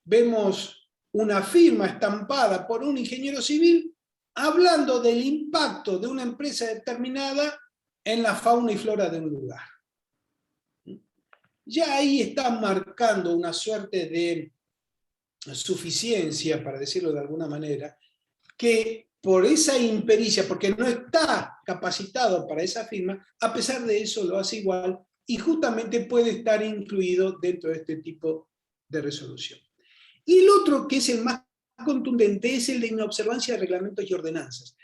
vemos una firma estampada por un ingeniero civil hablando del impacto de una empresa determinada en la fauna y flora de un lugar? Ya ahí está marcando una suerte de suficiencia, para decirlo de alguna manera, que por esa impericia, porque no está capacitado para esa firma, a pesar de eso lo hace igual y justamente puede estar incluido dentro de este tipo de resolución. Y el otro, que es el más contundente, es el de inobservancia de reglamentos y ordenanzas.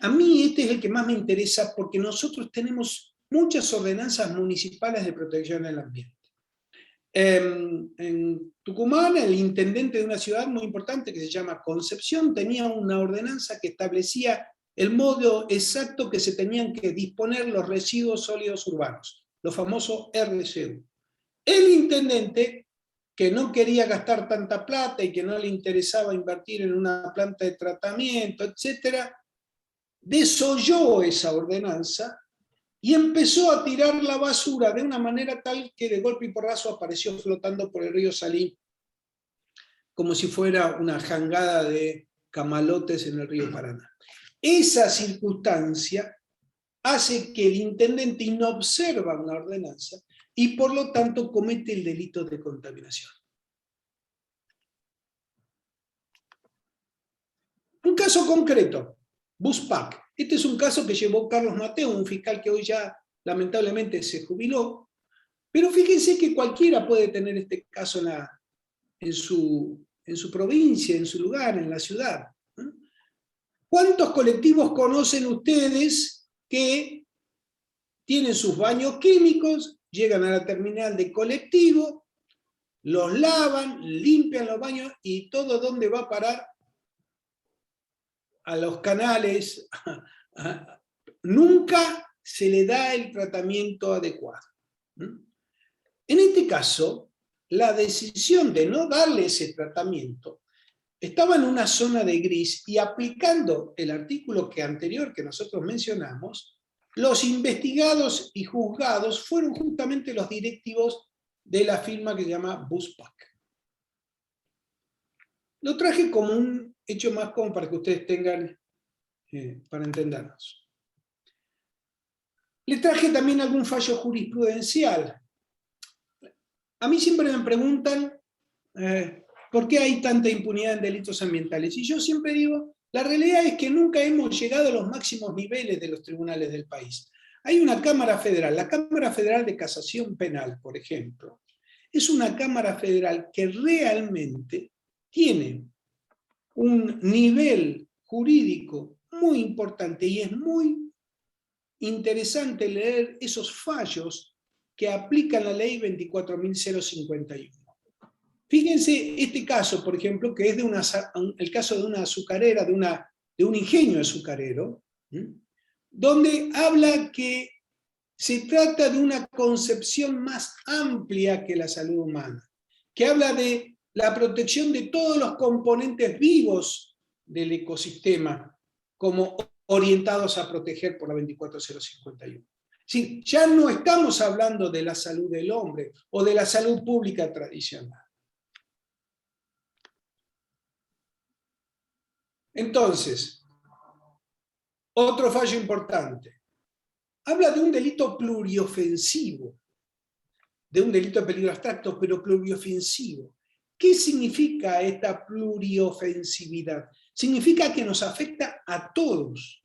A mí este es el que más me interesa porque nosotros tenemos muchas ordenanzas municipales de protección del ambiente. En Tucumán, el intendente de una ciudad muy importante que se llama Concepción tenía una ordenanza que establecía el modo exacto que se tenían que disponer los residuos sólidos urbanos, los famosos RSU. El intendente, que no quería gastar tanta plata y que no le interesaba invertir en una planta de tratamiento, etc., desoyó esa ordenanza y empezó a tirar la basura de una manera tal que de golpe y porrazo apareció flotando por el río Salín, como si fuera una jangada de camalotes en el río Paraná. Esa circunstancia hace que el intendente inobserva una ordenanza y por lo tanto comete el delito de contaminación. Un caso concreto, Buspack. Este es un caso que llevó Carlos Mateo, un fiscal que hoy ya lamentablemente se jubiló, pero fíjense que cualquiera puede tener este caso en su provincia, en su lugar, en la ciudad. ¿Cuántos colectivos conocen ustedes que tienen sus baños químicos, llegan a la terminal de colectivo, los lavan, limpian los baños y todo dónde va a parar? A los canales? Nunca se le da el tratamiento adecuado. En este caso, la decisión de no darle ese tratamiento estaba en una zona de gris y aplicando el artículo anterior que nosotros mencionamos, los investigados y juzgados fueron justamente los directivos de la firma que se llama Buspack. Lo traje como un hecho más como para que ustedes tengan, para entendernos. Le traje también algún fallo jurisprudencial. A mí siempre me preguntan ¿por qué hay tanta impunidad en delitos ambientales? Y yo siempre digo, la realidad es que nunca hemos llegado a los máximos niveles de los tribunales del país. Hay una Cámara Federal, la Cámara Federal de Casación Penal, por ejemplo, es una Cámara Federal que realmente tiene un nivel jurídico muy importante y es muy interesante leer esos fallos que aplican la ley 24.051. Fíjense este caso, por ejemplo, que es el caso de una azucarera, de un ingenio azucarero, donde habla que se trata de una concepción más amplia que la salud humana, que habla de la protección de todos los componentes vivos del ecosistema, como orientados a proteger por la 24051. Sí, ya no estamos hablando de la salud del hombre o de la salud pública tradicional. Entonces, otro fallo importante. Habla de un delito pluriofensivo, de un delito de peligro abstracto, pero pluriofensivo. ¿Qué significa esta pluriofensividad? Significa que nos afecta a todos.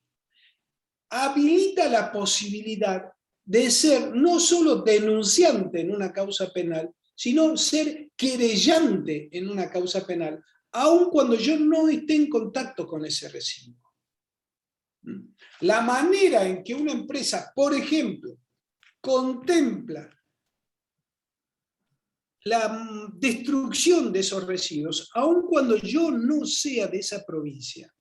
Habilita la posibilidad de ser no solo denunciante en una causa penal, sino ser querellante en una causa penal, aun cuando yo no esté en contacto con ese residuo. La manera en que una empresa, por ejemplo, contempla la destrucción de esos residuos, aun cuando yo no sea de esa provincia.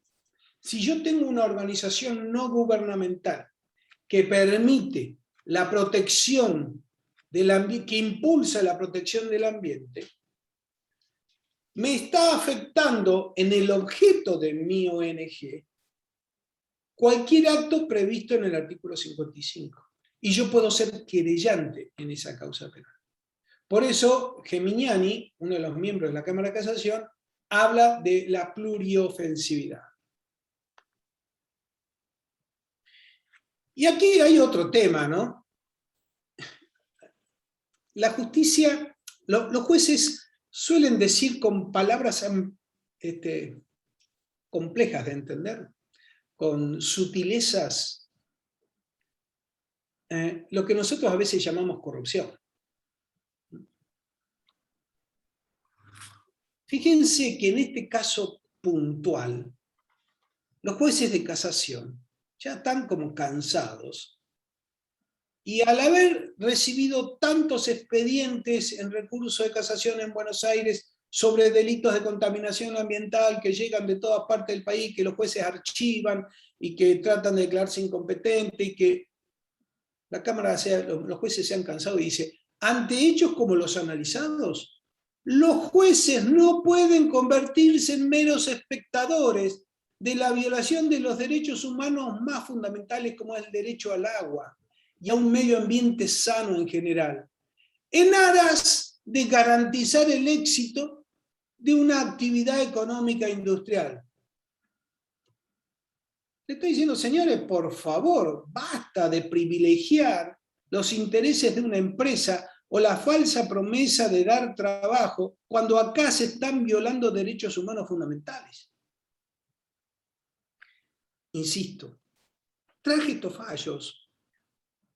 Si yo tengo una organización no gubernamental que permite la protección del ambiente, que impulsa la protección del ambiente, me está afectando en el objeto de mi ONG cualquier acto previsto en el artículo 55. Y yo puedo ser querellante en esa causa penal. Por eso, Geminiani, uno de los miembros de la Cámara de Casación, habla de la pluriofensividad. Y aquí hay otro tema, ¿no? La justicia, los jueces suelen decir con palabras complejas de entender, con sutilezas, lo que nosotros a veces llamamos corrupción. Fíjense que en este caso puntual, los jueces de casación ya están como cansados, y al haber recibido tantos expedientes en recurso de casación en Buenos Aires sobre delitos de contaminación ambiental que llegan de todas partes del país, que los jueces archivan y que tratan de declararse incompetentes, y que la Cámara, los jueces se han cansado y dice, ante hechos como los analizados, los jueces no pueden convertirse en meros espectadores de la violación de los derechos humanos más fundamentales, como es el derecho al agua y a un medio ambiente sano en general, en aras de garantizar el éxito de una actividad económica e industrial. Le estoy diciendo, señores, por favor, basta de privilegiar los intereses de una empresa o la falsa promesa de dar trabajo cuando acá se están violando derechos humanos fundamentales. Insisto, traje estos fallos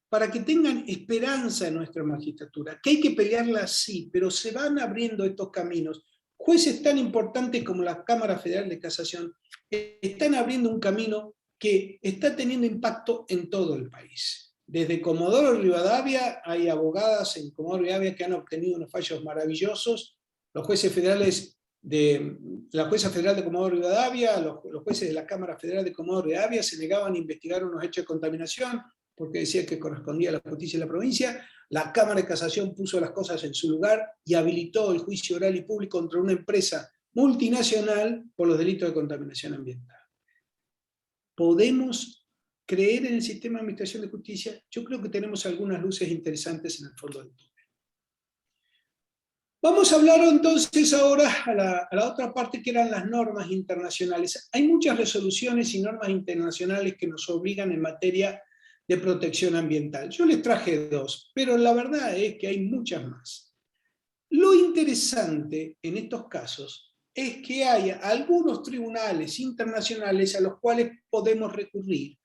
para que tengan esperanza en nuestra magistratura, que hay que pelearla sí, pero se van abriendo estos caminos. Jueces tan importantes como la Cámara Federal de Casación están abriendo un camino que está teniendo impacto en todo el país. Desde Comodoro Rivadavia hay abogadas en Comodoro Rivadavia que han obtenido unos fallos maravillosos. Los jueces federales la jueza federal de Comodoro Rivadavia, los jueces de la Cámara Federal de Comodoro Rivadavia se negaban a investigar unos hechos de contaminación porque decía que correspondía a la justicia de la provincia. La Cámara de Casación puso las cosas en su lugar y habilitó el juicio oral y público contra una empresa multinacional por los delitos de contaminación ambiental. ¿Podemos creer en el sistema de administración de justicia? Yo creo que tenemos algunas luces interesantes en el fondo del túnel. Vamos a hablar entonces ahora a la otra parte, que eran las normas internacionales. Hay muchas resoluciones y normas internacionales que nos obligan en materia de protección ambiental. Yo les traje dos, pero la verdad es que hay muchas más. Lo interesante en estos casos es que hay algunos tribunales internacionales a los cuales podemos recurrir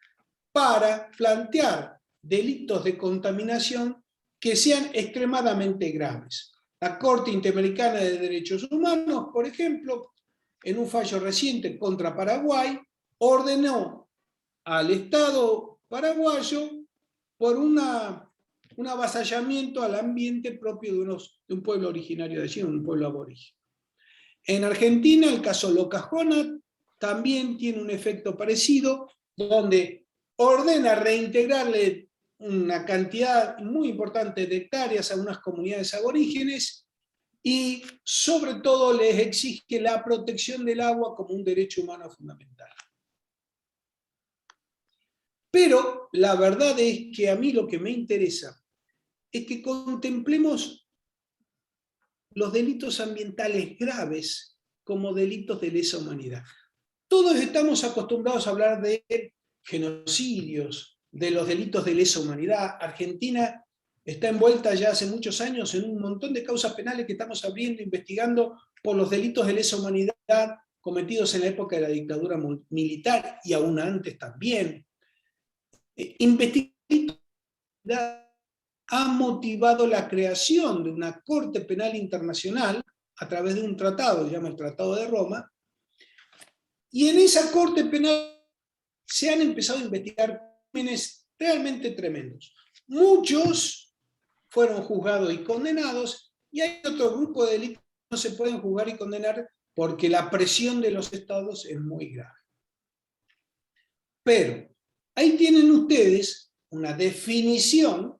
para plantear delitos de contaminación que sean extremadamente graves. La Corte Interamericana de Derechos Humanos, por ejemplo, en un fallo reciente contra Paraguay, ordenó al Estado paraguayo por un avasallamiento al ambiente propio de un pueblo originario de allí, un pueblo aborigen. En Argentina, el caso Locajona también tiene un efecto parecido, donde ordena reintegrarle una cantidad muy importante de hectáreas a unas comunidades aborígenes y sobre todo les exige la protección del agua como un derecho humano fundamental. Pero la verdad es que a mí lo que me interesa es que contemplemos los delitos ambientales graves como delitos de lesa humanidad. Todos estamos acostumbrados a hablar de genocidios, de los delitos de lesa humanidad. Argentina está envuelta ya hace muchos años en un montón de causas penales que estamos abriendo, investigando por los delitos de lesa humanidad cometidos en la época de la dictadura militar y aún antes también. Investigar ha motivado la creación de una Corte Penal Internacional a través de un tratado, se llama el Tratado de Roma, y en esa Corte Penal se han empezado a investigar crímenes realmente tremendos. Muchos fueron juzgados y condenados, y hay otro grupo de delitos que no se pueden juzgar y condenar porque la presión de los estados es muy grave. Pero ahí tienen ustedes una definición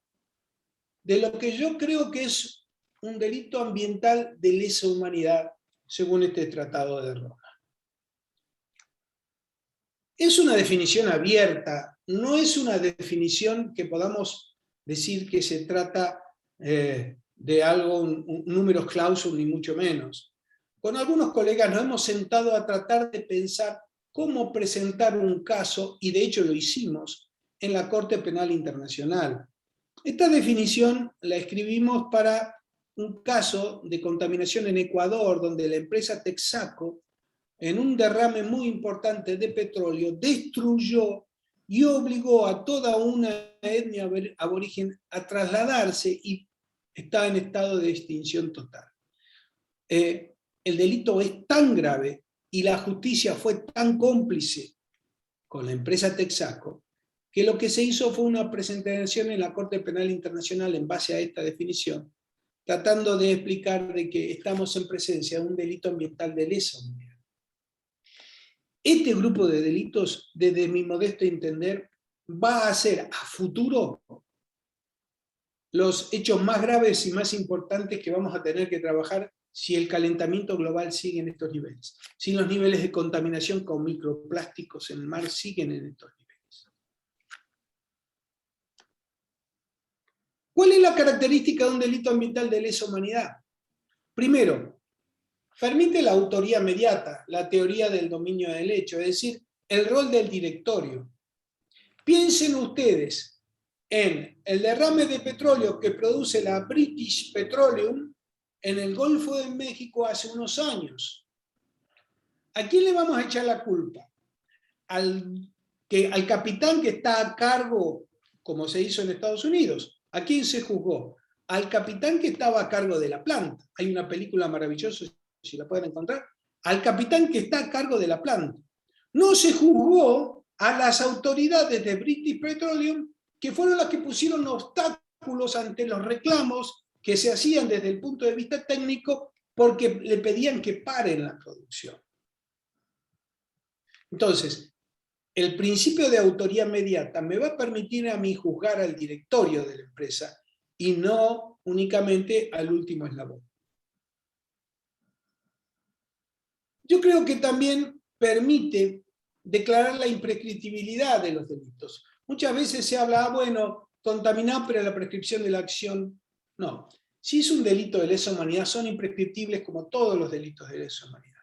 de lo que yo creo que es un delito ambiental de lesa humanidad, según este Tratado de Roma. Es una definición abierta, no es una definición que podamos decir que se trata de algo, un números clausus, ni mucho menos. Con algunos colegas nos hemos sentado a tratar de pensar cómo presentar un caso, y de hecho lo hicimos, en la Corte Penal Internacional. Esta definición la escribimos para un caso de contaminación en Ecuador, donde la empresa Texaco, en un derrame muy importante de petróleo, destruyó y obligó a toda una etnia aborigen a trasladarse y está en estado de extinción total. El delito es tan grave y la justicia fue tan cómplice con la empresa Texaco que lo que se hizo fue una presentación en la Corte Penal Internacional en base a esta definición, tratando de explicar de que estamos en presencia de un delito ambiental de lesa humanidad. Este grupo de delitos, desde mi modesto entender, va a ser a futuro los hechos más graves y más importantes que vamos a tener que trabajar si el calentamiento global sigue en estos niveles, si los niveles de contaminación con microplásticos en el mar siguen en estos niveles. ¿Cuál es la característica de un delito ambiental de lesa humanidad? Primero, permite la autoría mediata, la teoría del dominio del hecho, es decir, el rol del directorio. Piensen ustedes en el derrame de petróleo que produce la British Petroleum en el Golfo de México hace unos años. ¿A quién le vamos a echar la culpa? Al capitán que está a cargo, como se hizo en Estados Unidos. ¿A quién se juzgó? Al capitán que estaba a cargo de la planta. Hay una película maravillosa, si la pueden encontrar. Al capitán que está a cargo de la planta. No se juzgó a las autoridades de British Petroleum, que fueron las que pusieron obstáculos ante los reclamos que se hacían desde el punto de vista técnico porque le pedían que paren la producción. Entonces, el principio de autoría mediata me va a permitir a mí juzgar al directorio de la empresa y no únicamente al último eslabón. Yo creo que también permite declarar la imprescriptibilidad de los delitos. Muchas veces se habla, bueno, contaminar, pero la prescripción de la acción. No. Si es un delito de lesa humanidad, son imprescriptibles como todos los delitos de lesa humanidad.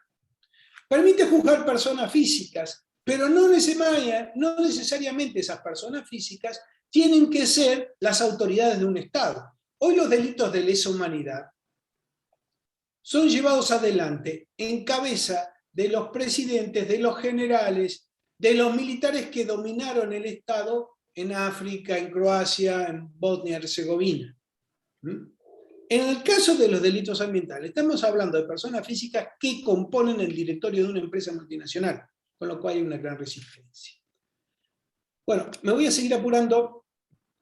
Permite juzgar personas físicas, pero no necesariamente esas personas físicas tienen que ser las autoridades de un Estado. Hoy los delitos de lesa humanidad son llevados adelante en cabeza de los presidentes, de los generales, de los militares que dominaron el Estado en África, en Croacia, en Bosnia y Herzegovina. En el caso de los delitos ambientales, estamos hablando de personas físicas que componen el directorio de una empresa multinacional, con lo cual hay una gran resistencia. Bueno, me voy a seguir apurando.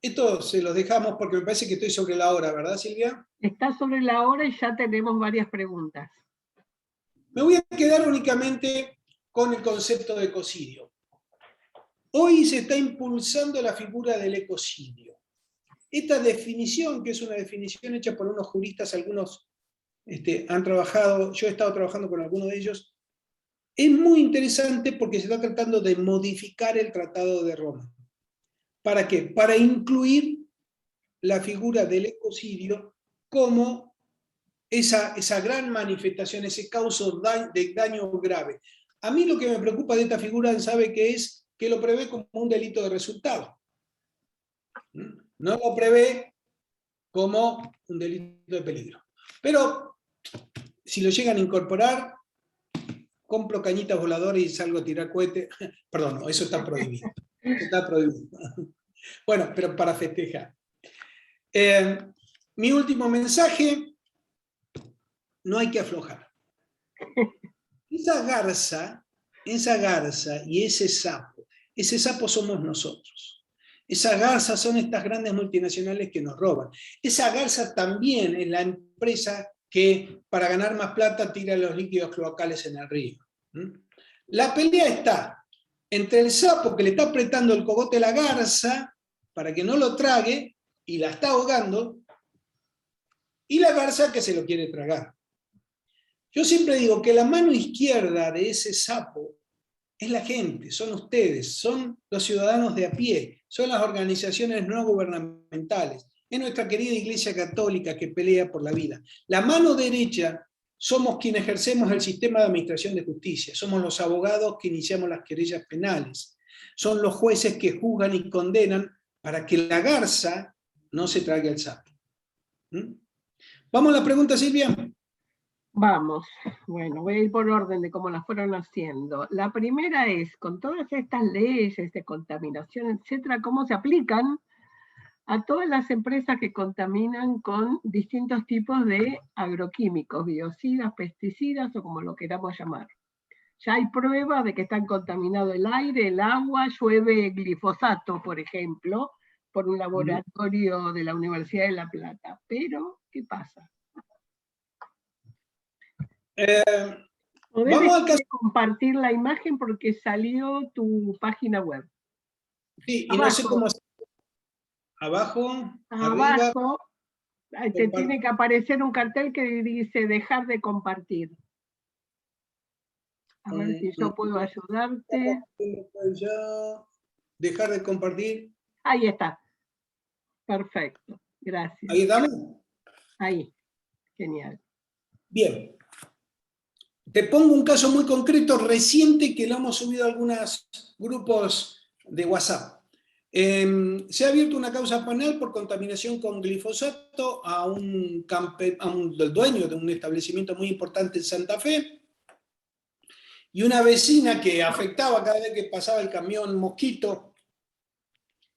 Esto se los dejamos porque me parece que estoy sobre la hora, ¿verdad, Silvia? Está sobre la hora y ya tenemos varias preguntas. Me voy a quedar únicamente con el concepto de ecocidio. Hoy se está impulsando la figura del ecocidio. Esta definición, que es una definición hecha por unos juristas, algunos han trabajado, yo he estado trabajando con algunos de ellos, es muy interesante porque se está tratando de modificar el Tratado de Roma. ¿Para qué? Para incluir la figura del ecocidio como esa gran manifestación, ese causa de daño grave. A mí lo que me preocupa de esta figura, ¿sabe qué es? Que lo prevé como un delito de resultado. No lo prevé como un delito de peligro. Pero si lo llegan a incorporar, compro cañitas voladoras y salgo a tirar cohetes. Perdón, no, eso está prohibido. Eso está prohibido. Bueno, pero para festejar. Mi último mensaje, no hay que aflojar. Esa garza y ese sapo somos nosotros. Esas garzas son estas grandes multinacionales que nos roban. Esa garza también es la empresa que para ganar más plata tira los líquidos cloacales en el río. La pelea está entre el sapo que le está apretando el cogote a la garza para que no lo trague y la está ahogando, y la garza que se lo quiere tragar. Yo siempre digo que la mano izquierda de ese sapo es la gente, son ustedes, son los ciudadanos de a pie, son las organizaciones no gubernamentales, es nuestra querida Iglesia Católica que pelea por la vida. La mano derecha somos quienes ejercemos el sistema de administración de justicia, somos los abogados que iniciamos las querellas penales, son los jueces que juzgan y condenan para que la garza no se trague al sapo. ¿Vamos a la pregunta, Silvia? Vamos, bueno, voy a ir por orden de cómo las fueron haciendo. La primera es, con todas estas leyes de contaminación, etcétera, ¿cómo se aplican a todas las empresas que contaminan con distintos tipos de agroquímicos, biocidas, pesticidas o como lo queramos llamar? Ya hay pruebas de que están contaminados el aire, el agua, llueve glifosato, por ejemplo, por un laboratorio de la Universidad de La Plata. Pero, ¿qué pasa? Vamos a compartir la imagen porque salió tu página web. Sí, y no sé cómo hacer. Abajo, abajo, arriba, te tiene que aparecer un cartel que dice dejar de compartir. A ver si yo puedo ayudarte. Dejar de compartir. Ahí está. Perfecto. Gracias. ¿Ahí estamos? Ahí. Genial. Bien. Te pongo un caso muy concreto, reciente, que lo hemos subido a algunos grupos de WhatsApp. Se ha abierto una causa penal por contaminación con glifosato a un dueño de un establecimiento muy importante en Santa Fe, y una vecina que afectaba cada vez que pasaba el camión mosquito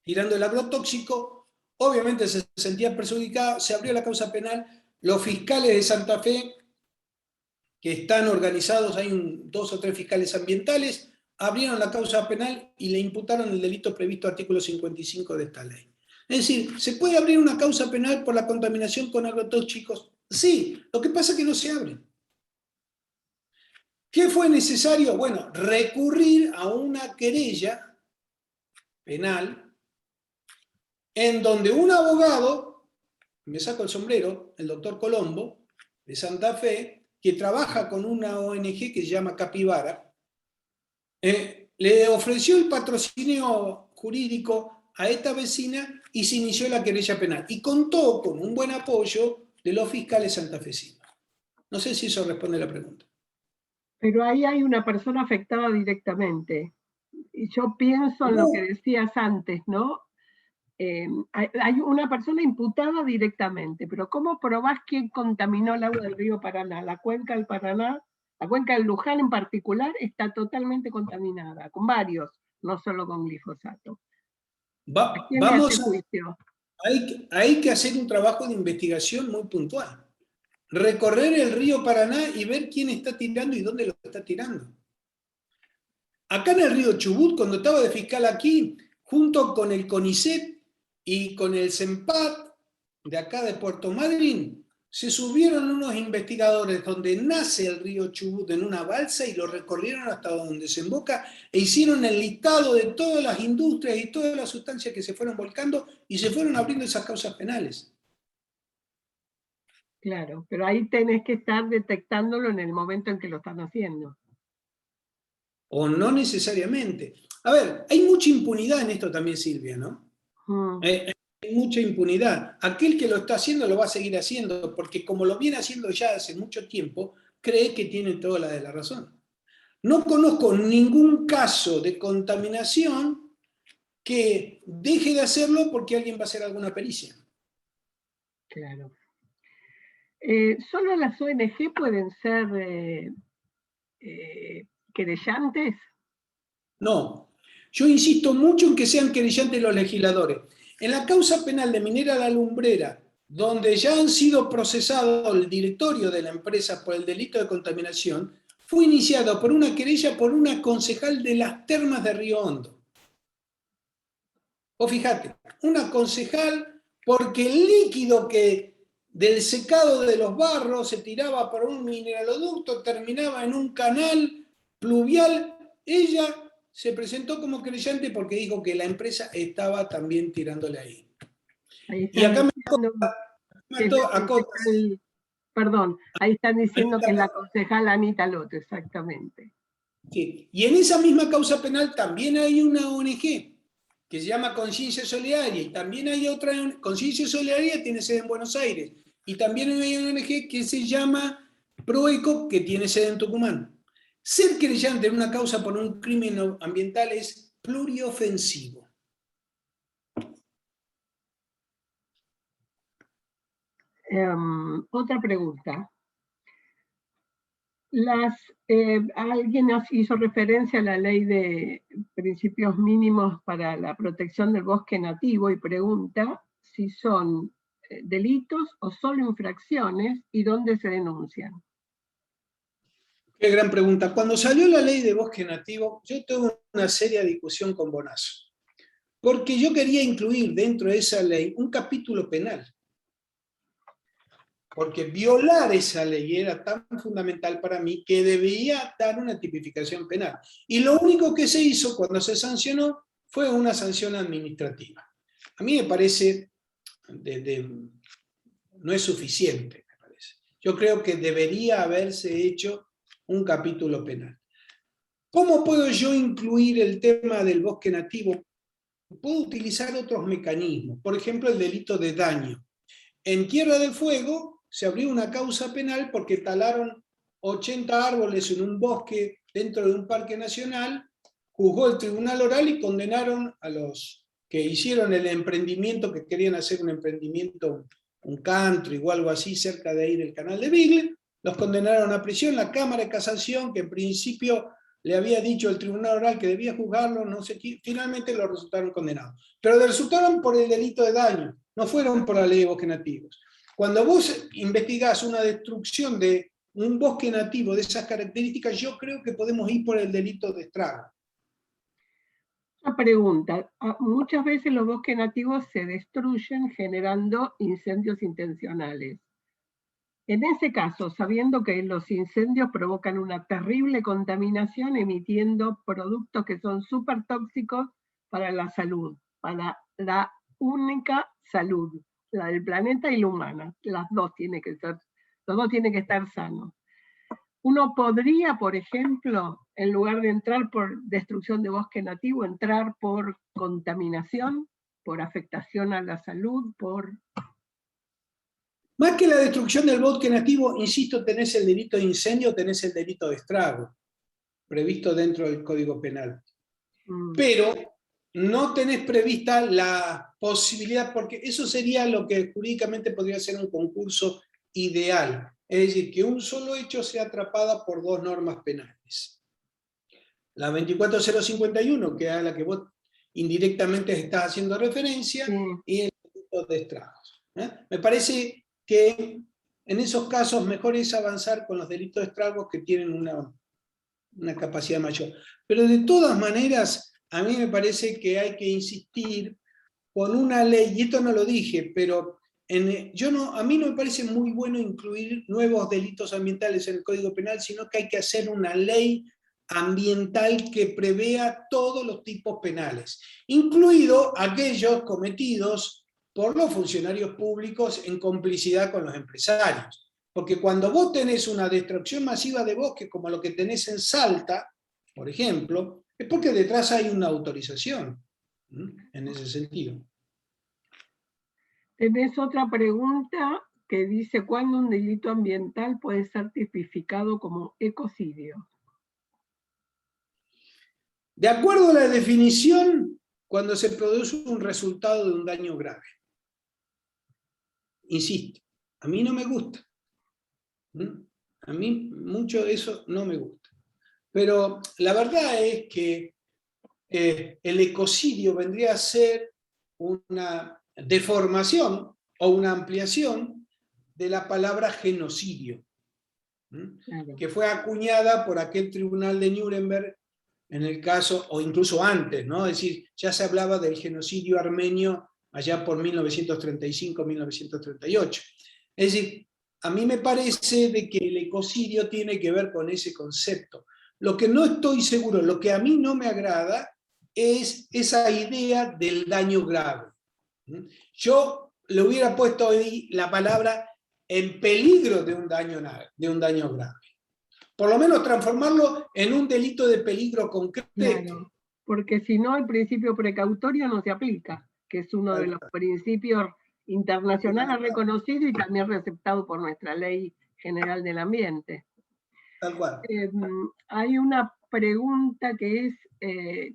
tirando el agrotóxico, obviamente se sentía perjudicada, se abrió la causa penal, los fiscales de Santa Fe, que están organizados, hay 2 o 3 fiscales ambientales, abrieron la causa penal y le imputaron el delito previsto artículo 55 de esta ley. Es decir, ¿se puede abrir una causa penal por la contaminación con agrotóxicos? Sí, lo que pasa es que no se abre. ¿Qué fue necesario? Bueno, recurrir a una querella penal en donde un abogado, me saco el sombrero, el doctor Colombo, de Santa Fe, que trabaja con una ONG que se llama Capibara, le ofreció el patrocinio jurídico a esta vecina y se inició la querella penal. Y contó con un buen apoyo de los fiscales santafesinos. No sé si eso responde a la pregunta. Pero ahí hay una persona afectada directamente. Y yo pienso en lo que decías antes, ¿no? Hay una persona imputada directamente, pero ¿cómo probás quién contaminó el agua del río Paraná? La cuenca del Paraná, la cuenca del Luján en particular, está totalmente contaminada, con varios, no solo con glifosato. Hay que hacer un trabajo de investigación muy puntual. Recorrer el río Paraná y ver quién está tirando y dónde lo está tirando. Acá en el río Chubut, cuando estaba de fiscal aquí, junto con el CONICET y con el CEMPAT de acá de Puerto Madryn, se subieron unos investigadores donde nace el río Chubut en una balsa y lo recorrieron hasta donde desemboca e hicieron el listado de todas las industrias y todas las sustancias que se fueron volcando y se fueron abriendo esas causas penales. Claro, pero ahí tenés que estar detectándolo en el momento en que lo están haciendo. O no necesariamente. A ver, hay mucha impunidad en esto también, Silvia, ¿no? Hay mucha impunidad. Aquel que lo está haciendo lo va a seguir haciendo, porque como lo viene haciendo ya hace mucho tiempo, cree que tiene toda la de la razón. No conozco ningún caso de contaminación que deje de hacerlo porque alguien va a hacer alguna pericia. Claro. ¿Solo las ONG pueden ser querellantes? No. Yo insisto mucho en que sean querellantes los legisladores. En la causa penal de Minera La Lumbrera, donde ya han sido procesados el directorio de la empresa por el delito de contaminación, fue iniciado por una querella por una concejal de las termas de Río Hondo. O fíjate, una concejal porque el líquido que del secado de los barros se tiraba por un mineraloducto, terminaba en un canal pluvial, ella se presentó como creyente porque dijo que la empresa estaba también tirándole ahí. Ahí Y acá perdón, ahí están diciendo que es la concejal Anita Loto, exactamente. Sí. Y en esa misma causa penal también hay una ONG que se llama Conciencia Solidaria, y también hay otra, Conciencia Solidaria tiene sede en Buenos Aires, y también hay una ONG que se llama Proeco, que tiene sede en Tucumán. Ser querellante en una causa por un crimen ambiental es pluriofensivo. Otra pregunta. Alguien hizo referencia a la ley de principios mínimos para la protección del bosque nativo y pregunta si son delitos o solo infracciones y dónde se denuncian. Qué gran pregunta. Cuando salió la ley de bosque nativo, yo tuve una seria discusión con Bonazo, porque yo quería incluir dentro de esa ley un capítulo penal. Porque violar esa ley era tan fundamental para mí que debía dar una tipificación penal. Y lo único que se hizo cuando se sancionó fue una sanción administrativa. A mí me parece, no es suficiente, me parece. Yo creo que debería haberse hecho un capítulo penal. ¿Cómo puedo yo incluir el tema del bosque nativo? Puedo utilizar otros mecanismos, por ejemplo, el delito de daño. En Tierra del Fuego se abrió una causa penal porque talaron 80 árboles en un bosque dentro de un parque nacional, juzgó el tribunal oral y condenaron a los que hicieron el emprendimiento, que querían hacer un emprendimiento, un country o algo así, cerca de ahí del canal de Beagle, los condenaron a prisión. La Cámara de Casación, que en principio le había dicho el tribunal oral que debía juzgarlo, no sé qué, finalmente lo resultaron condenados. Pero le resultaron por el delito de daño, no fueron por la ley de bosques nativos. Cuando vos investigás una destrucción de un bosque nativo de esas características, yo creo que podemos ir por el delito de estrago. Una pregunta. Muchas veces los bosques nativos se destruyen generando incendios intencionales. En ese caso, sabiendo que los incendios provocan una terrible contaminación emitiendo productos que son súper tóxicos para la salud, para la única salud, la del planeta y la humana, los dos tienen que estar sanos. Uno podría, por ejemplo, en lugar de entrar por destrucción de bosque nativo, entrar por contaminación, por afectación a la salud, por... Más que la destrucción del bosque nativo, insisto, tenés el delito de incendio, tenés el delito de estrago, previsto dentro del Código Penal. Pero no tenés prevista la posibilidad, porque eso sería lo que jurídicamente podría ser un concurso ideal, es decir, que un solo hecho sea atrapada por dos normas penales. La 24051, que es a la que vos indirectamente estás haciendo referencia, y el delito de estragos. Me parece que en esos casos mejor es avanzar con los delitos de estragos que tienen una capacidad mayor. Pero de todas maneras, a mí me parece que hay que insistir con una ley, y esto no lo dije, pero a mí no me parece muy bueno incluir nuevos delitos ambientales en el Código Penal, sino que hay que hacer una ley ambiental que prevea todos los tipos penales, incluidos aquellos cometidos por los funcionarios públicos en complicidad con los empresarios. Porque cuando vos tenés una destrucción masiva de bosques, como lo que tenés en Salta, por ejemplo, es porque detrás hay una autorización, en ese sentido. Tenés otra pregunta que dice, ¿cuándo un delito ambiental puede ser tipificado como ecocidio? De acuerdo a la definición, cuando se produce un resultado de un daño grave. Insisto, a mí no me gusta. A mí mucho de eso no me gusta. Pero la verdad es que el ecocidio vendría a ser una deformación o una ampliación de la palabra genocidio, claro, que fue acuñada por aquel tribunal de Nuremberg en el caso, o incluso antes, ¿no? Es decir, ya se hablaba del genocidio armenio allá por 1935-1938. Es decir, a mí me parece de que el ecocidio tiene que ver con ese concepto. Lo que no estoy seguro, lo que a mí no me agrada, es esa idea del daño grave. Yo le hubiera puesto ahí la palabra en peligro de un daño grave. Por lo menos transformarlo en un delito de peligro concreto. Claro, porque si no, el principio precautorio no se aplica, que es uno de los principios internacionales reconocidos y también receptado por nuestra Ley General del Ambiente. Tal cual. Hay una pregunta que es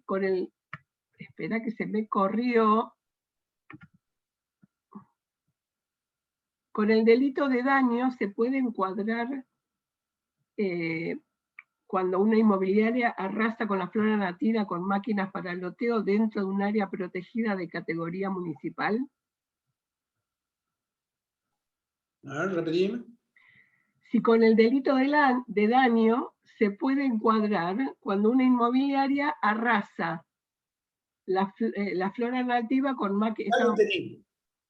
con el... Espera que se me corrió. Con el delito de daño se puede encuadrar cuando una inmobiliaria arrasa con la flora nativa con máquinas para el loteo dentro de un área protegida de categoría municipal. A ver, repetime. Si con el delito de daño se puede encuadrar cuando una inmobiliaria arrasa la flora nativa con máquinas...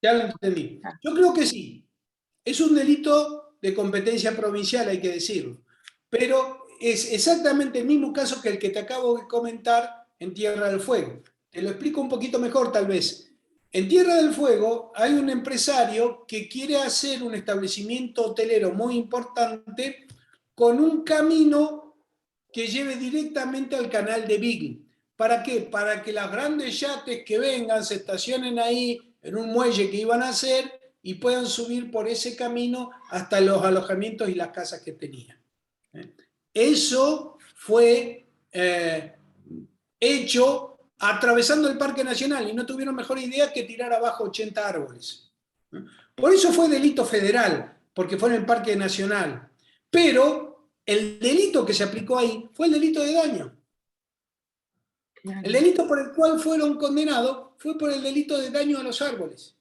Ya lo entendí. Yo creo que sí. Es un delito de competencia provincial, hay que decirlo. Pero es exactamente el mismo caso que el que te acabo de comentar en Tierra del Fuego. Te lo explico un poquito mejor, tal vez. En Tierra del Fuego hay un empresario que quiere hacer un establecimiento hotelero muy importante con un camino que lleve directamente al canal de Beagle. ¿Para qué? Para que los grandes yates que vengan se estacionen ahí en un muelle que iban a hacer y puedan subir por ese camino hasta los alojamientos y las casas que tenían. Eso fue hecho atravesando el Parque Nacional y no tuvieron mejor idea que tirar abajo 80 árboles. Por eso fue delito federal, porque fue en el Parque Nacional. Pero el delito que se aplicó ahí fue el delito de daño. El delito por el cual fueron condenados fue por el delito de daño a los árboles.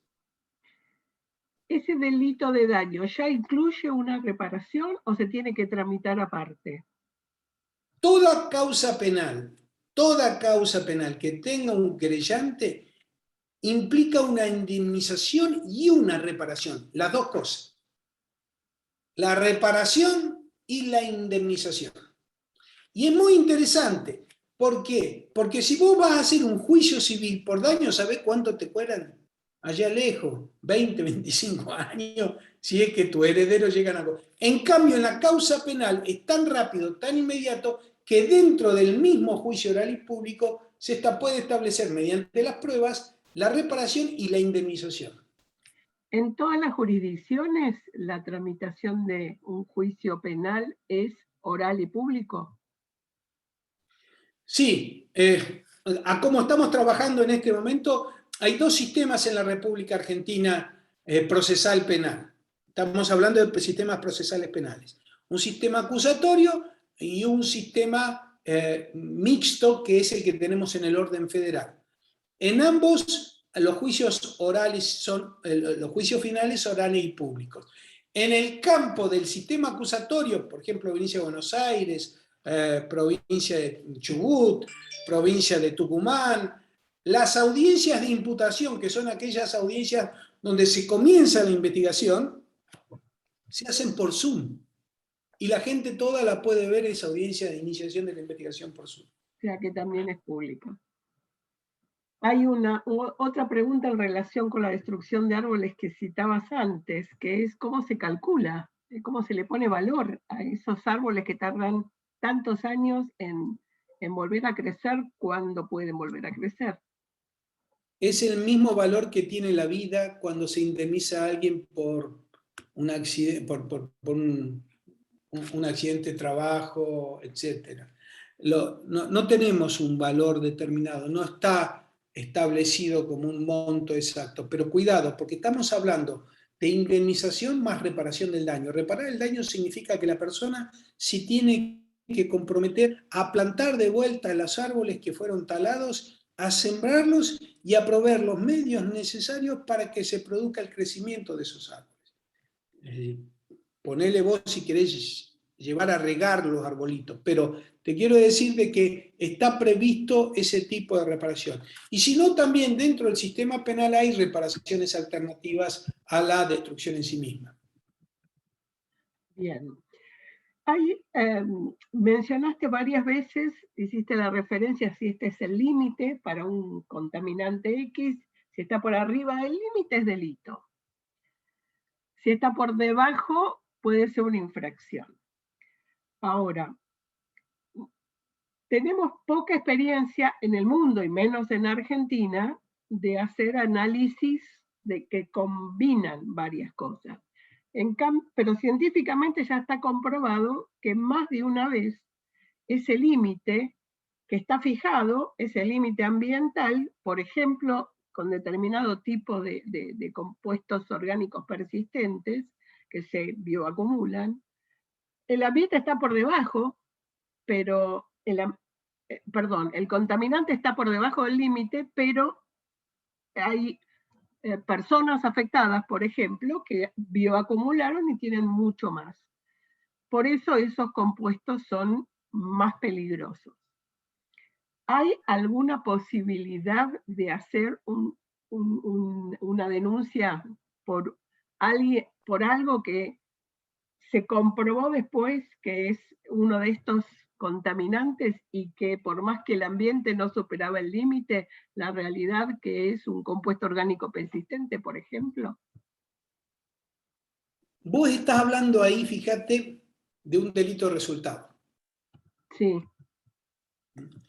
¿Ese delito de daño ya incluye una reparación o se tiene que tramitar aparte? Toda causa penal que tenga un querellante implica una indemnización y una reparación, las dos cosas. La reparación y la indemnización. Y es muy interesante. ¿Por qué? Porque si vos vas a hacer un juicio civil por daño, ¿sabés cuánto te cuelan? Allá lejos, 20, 25 años, si es que tus herederos llegan a... En cambio, en la causa penal es tan rápido, tan inmediato, que dentro del mismo juicio oral y público puede establecer mediante las pruebas la reparación y la indemnización. ¿En todas las jurisdicciones la tramitación de un juicio penal es oral y público? Sí, a cómo estamos trabajando en este momento, hay dos sistemas en la República Argentina procesal penal. Estamos hablando de sistemas procesales penales. Un sistema acusatorio y un sistema mixto, que es el que tenemos en el orden federal. En ambos, los juicios los juicios finales orales y públicos. En el campo del sistema acusatorio, por ejemplo, provincia de Buenos Aires, provincia de Chubut, provincia de Tucumán, las audiencias de imputación, que son aquellas audiencias donde se comienza la investigación, se hacen por Zoom. Y la gente toda la puede ver, esa audiencia de iniciación de la investigación por Zoom. O sea que también es pública. Hay otra pregunta en relación con la destrucción de árboles que citabas antes, que es cómo se calcula, cómo se le pone valor a esos árboles que tardan tantos años en volver a crecer, cuando pueden volver a crecer. Es el mismo valor que tiene la vida cuando se indemniza a alguien por un accidente, por un accidente de trabajo, etc. No tenemos un valor determinado, no está establecido como un monto exacto, pero cuidado, porque estamos hablando de indemnización más reparación del daño. Reparar el daño significa que la persona sí tiene que comprometer a plantar de vuelta los árboles que fueron talados, a sembrarlos y a proveer los medios necesarios para que se produzca el crecimiento de esos árboles. Ponele vos si querés llevar a regar los arbolitos, pero te quiero decir de que está previsto ese tipo de reparación. Y si no, también dentro del sistema penal hay reparaciones alternativas a la destrucción en sí misma. Bien. Mencionaste varias veces, hiciste la referencia si este es el límite para un contaminante X, si está por arriba del límite es delito. Si está por debajo puede ser una infracción. Ahora, tenemos poca experiencia en el mundo, y menos en Argentina, de hacer análisis de que combinan varias cosas. Pero científicamente ya está comprobado que más de una vez ese límite que está fijado, ese límite ambiental, por ejemplo, con determinado tipo de compuestos orgánicos persistentes que se bioacumulan, el ambiente está por debajo, pero el contaminante está por debajo del límite, pero hay personas afectadas, por ejemplo, que bioacumularon y tienen mucho más. Por eso esos compuestos son más peligrosos. ¿Hay alguna posibilidad de hacer una denuncia por algo que se comprobó después que es uno de estos contaminantes y que por más que el ambiente no superaba el límite, la realidad que es un compuesto orgánico persistente, por ejemplo? Vos estás hablando ahí, fíjate, de un delito de resultado. Sí,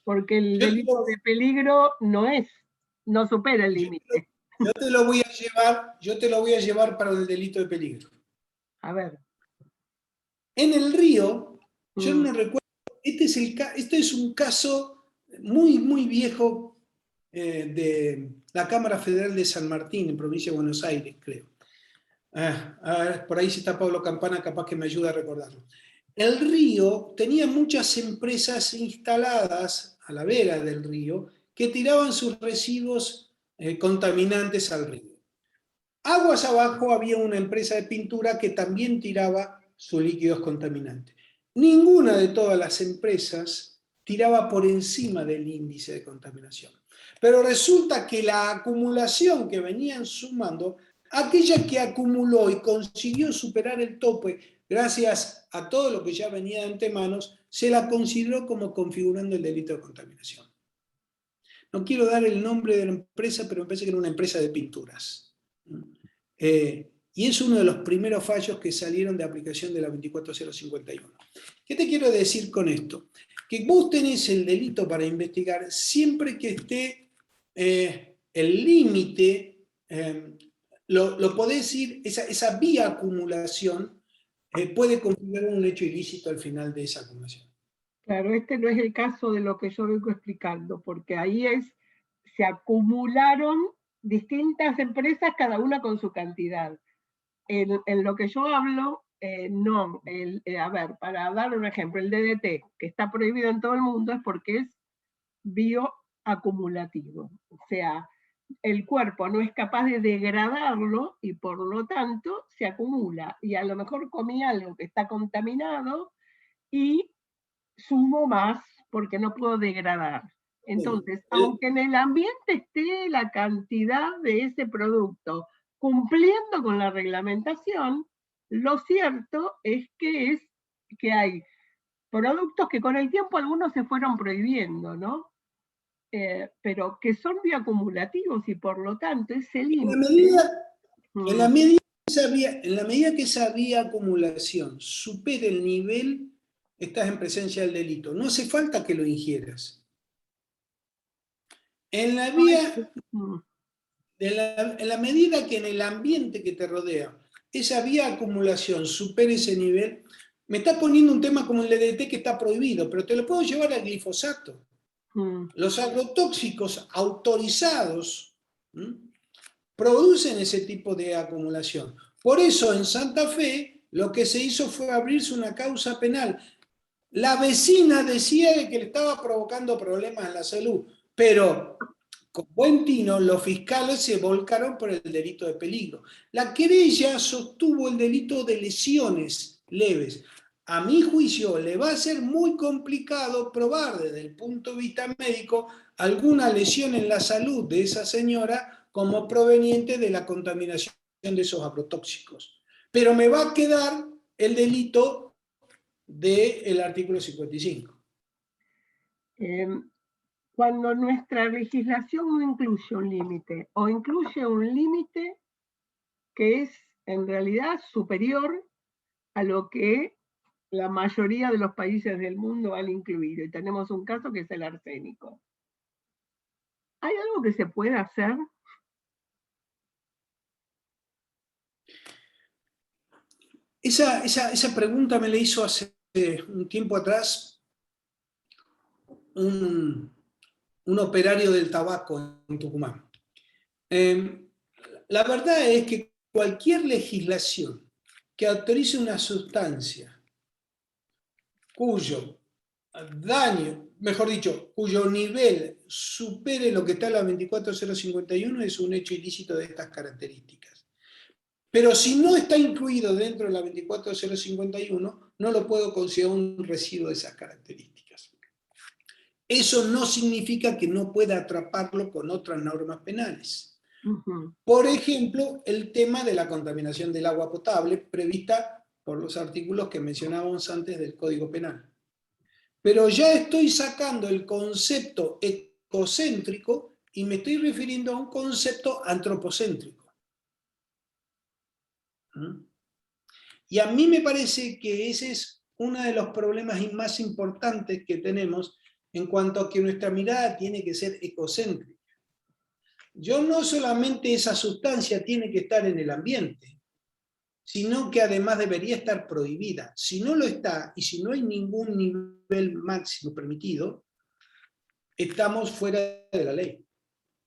porque el delito de peligro no supera el límite. Yo te lo voy a llevar para el delito de peligro. A ver. En el río, yo no recuerdo, este es un caso muy, muy viejo de la Cámara Federal de San Martín, en provincia de Buenos Aires, creo. A ver, por ahí si está Pablo Campana, capaz que me ayuda a recordarlo. El río tenía muchas empresas instaladas a la vera del río que tiraban sus residuos contaminantes al río. Aguas abajo había una empresa de pintura que también tiraba sus líquidos contaminantes. Ninguna de todas las empresas tiraba por encima del índice de contaminación. Pero resulta que la acumulación que venían sumando, aquella que acumuló y consiguió superar el tope gracias a todo lo que ya venía de antemano, se la consideró como configurando el delito de contaminación. No quiero dar el nombre de la empresa, pero me parece que era una empresa de pinturas. Y es uno de los primeros fallos que salieron de aplicación de la 24051. ¿Qué te quiero decir con esto? Que vos tenés el delito para investigar siempre que esté el límite, lo podés ir, esa vía acumulación puede configurar un hecho ilícito al final de esa acumulación. Claro, este no es el caso de lo que yo vengo explicando, porque ahí se acumularon distintas empresas, cada una con su cantidad. En lo que yo hablo, no. A ver, para dar un ejemplo, el DDT, que está prohibido en todo el mundo, es porque es bioacumulativo. O sea, el cuerpo no es capaz de degradarlo y por lo tanto se acumula. Y a lo mejor comí algo que está contaminado y sumo más porque no puedo degradar. Entonces, aunque en el ambiente esté la cantidad de ese producto cumpliendo con la reglamentación, lo cierto es que hay productos que con el tiempo algunos se fueron prohibiendo, ¿no? Pero que son bioacumulativos y por lo tanto ese límite... En la medida que esa bioacumulación supere el nivel, estás en presencia del delito. No hace falta que lo ingieras. En la medida que en el ambiente que te rodea, esa bioacumulación supere ese nivel, me está poniendo un tema como el DDT que está prohibido, pero te lo puedo llevar al glifosato. Los agrotóxicos autorizados producen ese tipo de acumulación. Por eso en Santa Fe lo que se hizo fue abrirse una causa penal. La vecina decía de que le estaba provocando problemas en la salud, pero con buen tino los fiscales se volcaron por el delito de peligro. La querella sostuvo el delito de lesiones leves. A mi juicio le va a ser muy complicado probar desde el punto de vista médico alguna lesión en la salud de esa señora como proveniente de la contaminación de esos agrotóxicos. Pero me va a quedar el delito del artículo 55. Cuando nuestra legislación no incluye un límite, o incluye un límite que es en realidad superior a lo que la mayoría de los países del mundo han incluido, y tenemos un caso que es el arsénico. ¿Hay algo que se pueda hacer? Esa pregunta me la hizo hace un tiempo atrás un operario del tabaco en Tucumán. La verdad es que cualquier legislación que autorice una sustancia cuyo daño, mejor dicho, cuyo nivel supere lo que está en la 24051 es un hecho ilícito de estas características. Pero si no está incluido dentro de la 24051, no lo puedo considerar un residuo de esas características. Eso no significa que no pueda atraparlo con otras normas penales. Por ejemplo, el tema de la contaminación del agua potable prevista por los artículos que mencionábamos antes del Código Penal. Pero ya estoy sacando el concepto ecocéntrico y me estoy refiriendo a un concepto antropocéntrico. Y a mí me parece que ese es uno de los problemas más importantes que tenemos en cuanto a que nuestra mirada tiene que ser ecocéntrica. Yo no solamente esa sustancia tiene que estar en el ambiente, sino que además debería estar prohibida. Si no lo está, y si no hay ningún nivel máximo permitido, estamos fuera de la ley.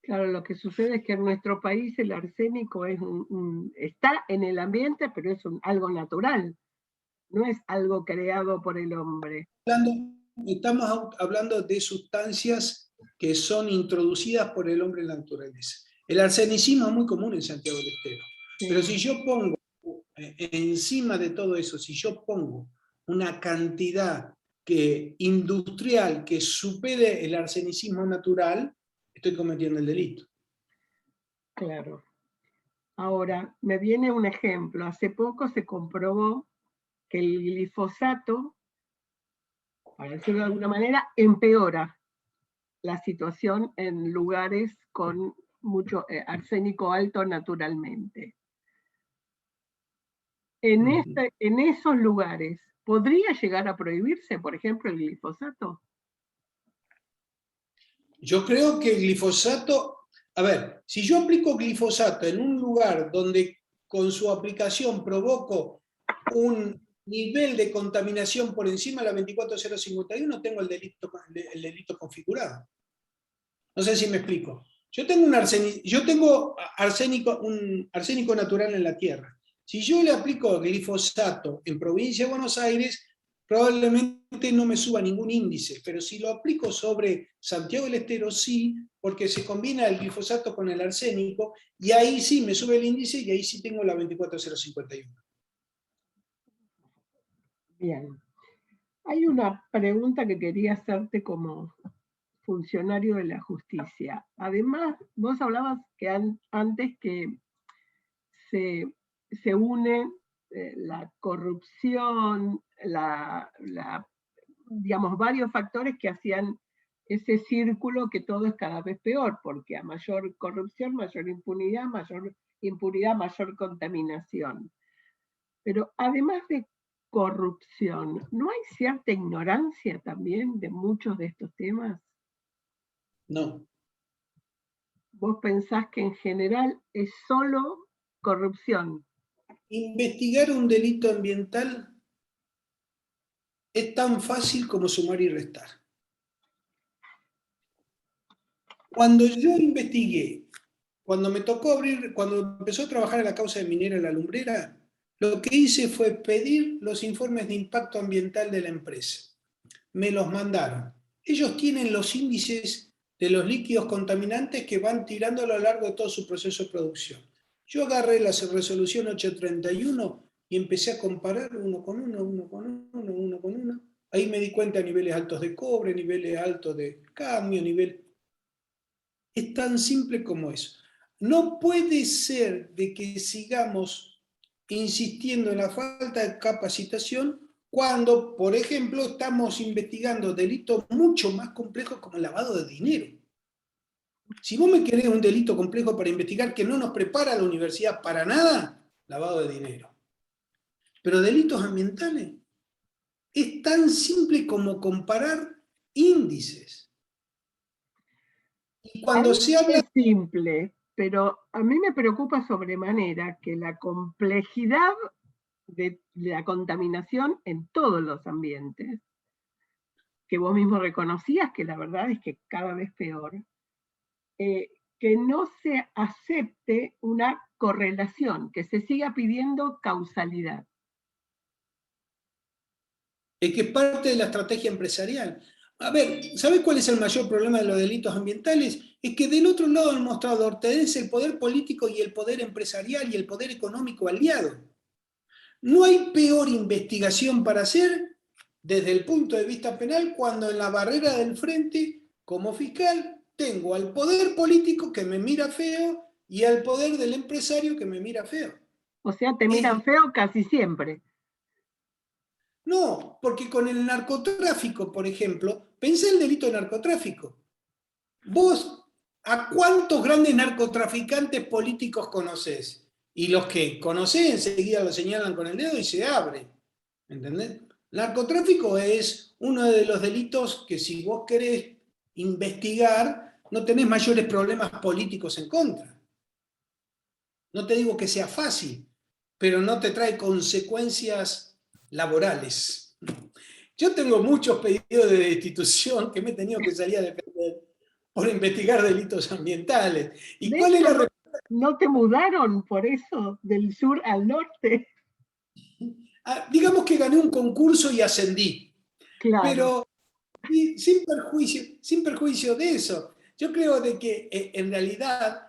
Claro, lo que sucede es que en nuestro país el arsénico está en el ambiente, pero es algo natural, no es algo creado por el hombre. Estamos hablando de sustancias que son introducidas por el hombre en la naturaleza. El arsenicismo es muy común en Santiago del Estero, sí. Pero si yo pongo encima de todo eso, si yo pongo una cantidad industrial que supere el arsenicismo natural, estoy cometiendo el delito. Claro. Ahora, me viene un ejemplo. Hace poco se comprobó que el glifosato, para decirlo de alguna manera, empeora la situación en lugares con mucho arsénico alto naturalmente. En esos lugares, ¿podría llegar a prohibirse, por ejemplo, el glifosato? Yo creo que el glifosato, a ver, si yo aplico glifosato en un lugar donde con su aplicación provoco un nivel de contaminación por encima de la 24051, tengo el delito configurado. No sé si me explico. Yo tengo un arsénico natural en la tierra. Si yo le aplico glifosato en provincia de Buenos Aires, probablemente no me suba ningún índice, pero si lo aplico sobre Santiago del Estero, sí, porque se combina el glifosato con el arsénico, y ahí sí me sube el índice, y ahí sí tengo la 24051. Bien. Hay una pregunta que quería hacerte como funcionario de la justicia. Además, vos hablabas que antes que se une la corrupción, digamos, varios factores que hacían ese círculo que todo es cada vez peor, porque a mayor corrupción, mayor impunidad, mayor contaminación. Pero además de corrupción, ¿no hay cierta ignorancia también de muchos de estos temas? No. ¿Vos pensás que en general es solo corrupción? Investigar un delito ambiental es tan fácil como sumar y restar. Cuando yo investigué, cuando me tocó abrir, cuando empezó a trabajar en la causa de Minera La Lumbrera, lo que hice fue pedir los informes de impacto ambiental de la empresa. Me los mandaron. Ellos tienen los índices de los líquidos contaminantes que van tirando a lo largo de todo su proceso de producción. Yo agarré la resolución 831 y empecé a comparar uno con uno. Ahí me di cuenta de niveles altos de cobre, niveles altos de cadmio, Es tan simple como eso. No puede ser de que sigamos insistiendo en la falta de capacitación cuando, por ejemplo, estamos investigando delitos mucho más complejos como el lavado de dinero. Si vos me querés un delito complejo para investigar que no nos prepara la universidad para nada, lavado de dinero. Pero delitos ambientales es tan simple como comparar índices. Y cuando se habla... Es simple, pero a mí me preocupa sobremanera que la complejidad de la contaminación en todos los ambientes, que vos mismo reconocías que la verdad es que cada vez peor, que no se acepte una correlación, que se siga pidiendo causalidad. Es que es parte de la estrategia empresarial. A ver, ¿sabes cuál es el mayor problema de los delitos ambientales? Es que del otro lado del mostrador tenés el poder político y el poder empresarial y el poder económico aliado. No hay peor investigación para hacer desde el punto de vista penal cuando en la barrera del frente, como fiscal, tengo al poder político que me mira feo y al poder del empresario que me mira feo. O sea, te miran feo casi siempre. No, porque con el narcotráfico, por ejemplo, pensé el delito de narcotráfico. Vos, ¿a cuántos grandes narcotraficantes políticos conocés? Y los que conocés enseguida lo señalan con el dedo y se abre. ¿Entendés? Narcotráfico es uno de los delitos que si vos querés investigar, no tenés mayores problemas políticos en contra. No te digo que sea fácil, pero no te trae consecuencias laborales. Yo tengo muchos pedidos de destitución que me he tenido que salir a defender por investigar delitos ambientales. ¿Y de cuál hecho, es la... ¿no te mudaron por eso del sur al norte? Digamos que gané un concurso y ascendí. Claro. Pero sin perjuicio de eso. Yo creo de que en realidad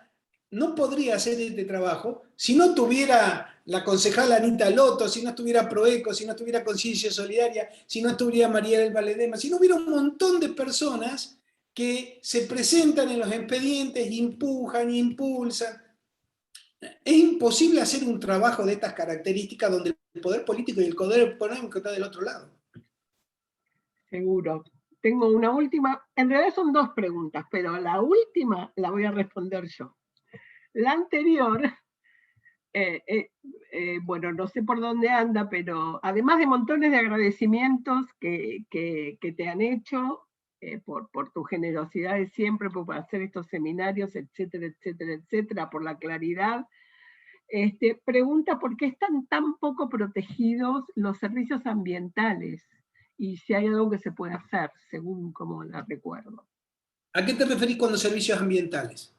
no podría hacer este trabajo si no tuviera la concejala Anita Loto, si no estuviera Proeco, si no estuviera Conciencia Solidaria, si no estuviera María del Valedema, si no hubiera un montón de personas que se presentan en los expedientes, empujan, impulsan. Es imposible hacer un trabajo de estas características donde el poder político y el poder económico está del otro lado. Seguro. Tengo una última, en realidad son dos preguntas, pero la última la voy a responder yo. La anterior, bueno, no sé por dónde anda, pero además de montones de agradecimientos que te han hecho por tu generosidad de siempre, por hacer estos seminarios, etcétera, etcétera, etcétera, por la claridad, pregunta por qué están tan poco protegidos los servicios ambientales y si hay algo que se puede hacer, según como la recuerdo. ¿A qué te referís con los servicios ambientales?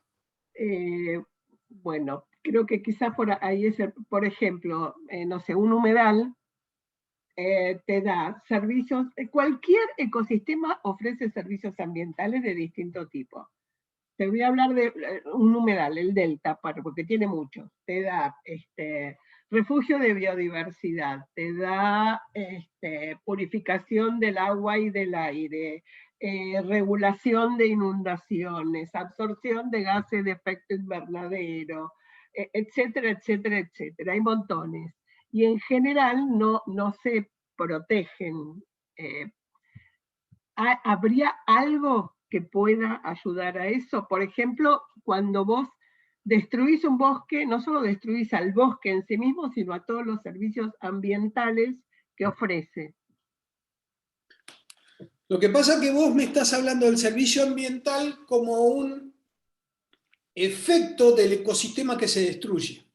Bueno, creo que quizás por ahí es, por ejemplo, no sé, un humedal te da servicios, cualquier ecosistema ofrece servicios ambientales de distinto tipo. Te voy a hablar de un humedal, el delta, porque tiene muchos. Te da refugio de biodiversidad, te da purificación del agua y del aire, regulación de inundaciones, absorción de gases de efecto invernadero, etcétera, etcétera, etcétera. Hay montones. Y en general no se protegen. ¿Habría algo que pueda ayudar a eso? Por ejemplo, cuando vos destruís un bosque, no solo destruís al bosque en sí mismo, sino a todos los servicios ambientales que ofrece. Lo que pasa es que vos me estás hablando del servicio ambiental como un efecto del ecosistema que se destruye.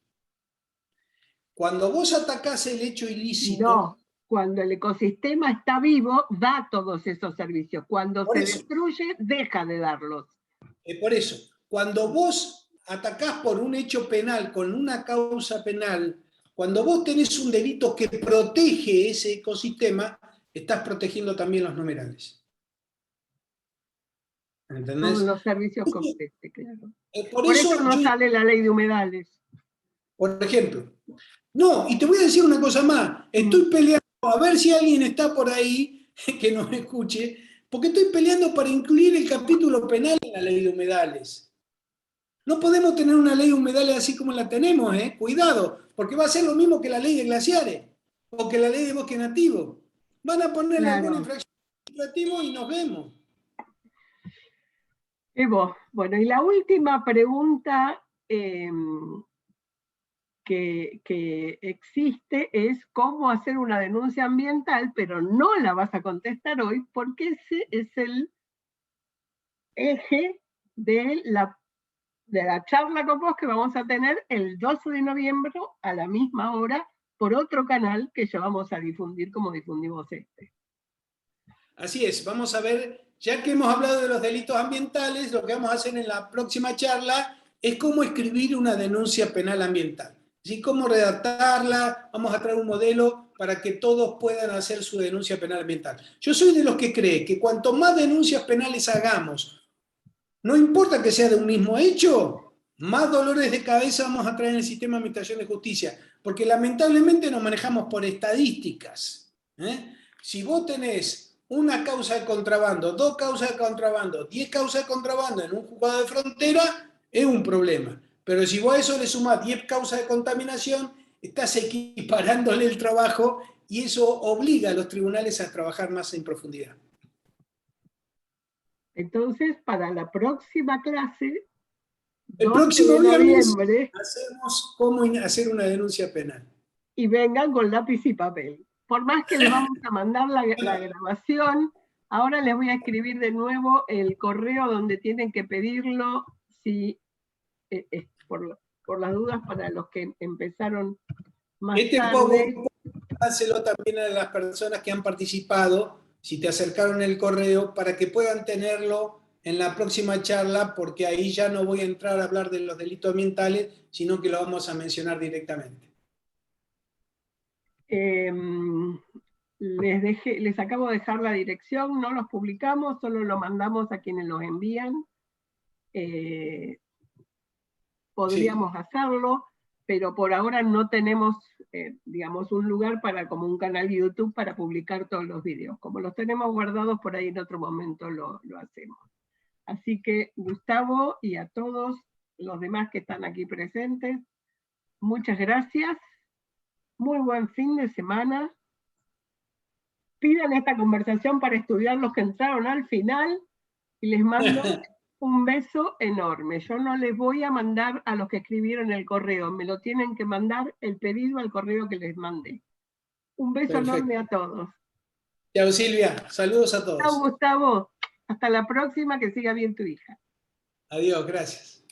Cuando vos atacás el hecho ilícito... No, cuando el ecosistema está vivo, da todos esos servicios. Cuando se destruye, deja de darlos. Por eso, cuando vos atacás por un hecho penal, con una causa penal, cuando vos tenés un delito que protege ese ecosistema, estás protegiendo también los numerales. ¿Entendés? Todos los servicios que ofrece, claro. Por eso no sale la ley de humedales. Por ejemplo. No, y te voy a decir una cosa más. Estoy peleando, a ver si alguien está por ahí que nos escuche, porque estoy peleando para incluir el capítulo penal en la ley de humedales. No podemos tener una ley de humedales así como la tenemos, cuidado, porque va a ser lo mismo que la ley de glaciares o que la ley de bosque nativo. Van a ponerle alguna infracción administrativa y nos vemos. Evo, bueno, y la última pregunta que existe es cómo hacer una denuncia ambiental, pero no la vas a contestar hoy porque ese es el eje de la charla con vos que vamos a tener el 12 de noviembre a la misma hora por otro canal que ya vamos a difundir como difundimos este. Así es, vamos a ver, ya que hemos hablado de los delitos ambientales, lo que vamos a hacer en la próxima charla es cómo escribir una denuncia penal ambiental. ¿Sí? Cómo redactarla, vamos a traer un modelo para que todos puedan hacer su denuncia penal ambiental. Yo soy de los que cree que cuanto más denuncias penales hagamos, no importa que sea de un mismo hecho, más dolores de cabeza vamos a traer en el sistema de administración de justicia, porque lamentablemente nos manejamos por estadísticas. Si vos tenés una causa de contrabando, 2 causas de contrabando, 10 causas de contrabando en un juzgado de frontera, es un problema. Pero si vos a eso le sumás 10 causas de contaminación, estás equiparándole el trabajo y eso obliga a los tribunales a trabajar más en profundidad. Entonces, para la próxima clase, el próximo viernes hacemos cómo hacer una denuncia penal. Y vengan con lápiz y papel. Por más que les vamos a mandar la grabación, ahora les voy a escribir de nuevo el correo donde tienen que pedirlo, si, por las dudas para los que empezaron más tarde. Hácelo también a las personas que han participado, si te acercaron el correo, para que puedan tenerlo en la próxima charla, porque ahí ya no voy a entrar a hablar de los delitos ambientales, sino que lo vamos a mencionar directamente. Les acabo de dejar la dirección, no los publicamos, solo lo mandamos a quienes los envían. Podríamos hacerlo, pero por ahora no tenemos, digamos, un lugar como un canal de YouTube para publicar todos los videos. Como los tenemos guardados por ahí, en otro momento lo hacemos. Así que, Gustavo, y a todos los demás que están aquí presentes, muchas gracias. Muy buen fin de semana. Pidan esta conversación para estudiar los que entraron al final y les mando un beso enorme. Yo no les voy a mandar a los que escribieron el correo, me lo tienen que mandar el pedido al correo que les mandé. Un beso enorme a todos. Chao, Silvia. Saludos a todos. Chao, Gustavo. Hasta la próxima, que siga bien tu hija. Adiós, gracias.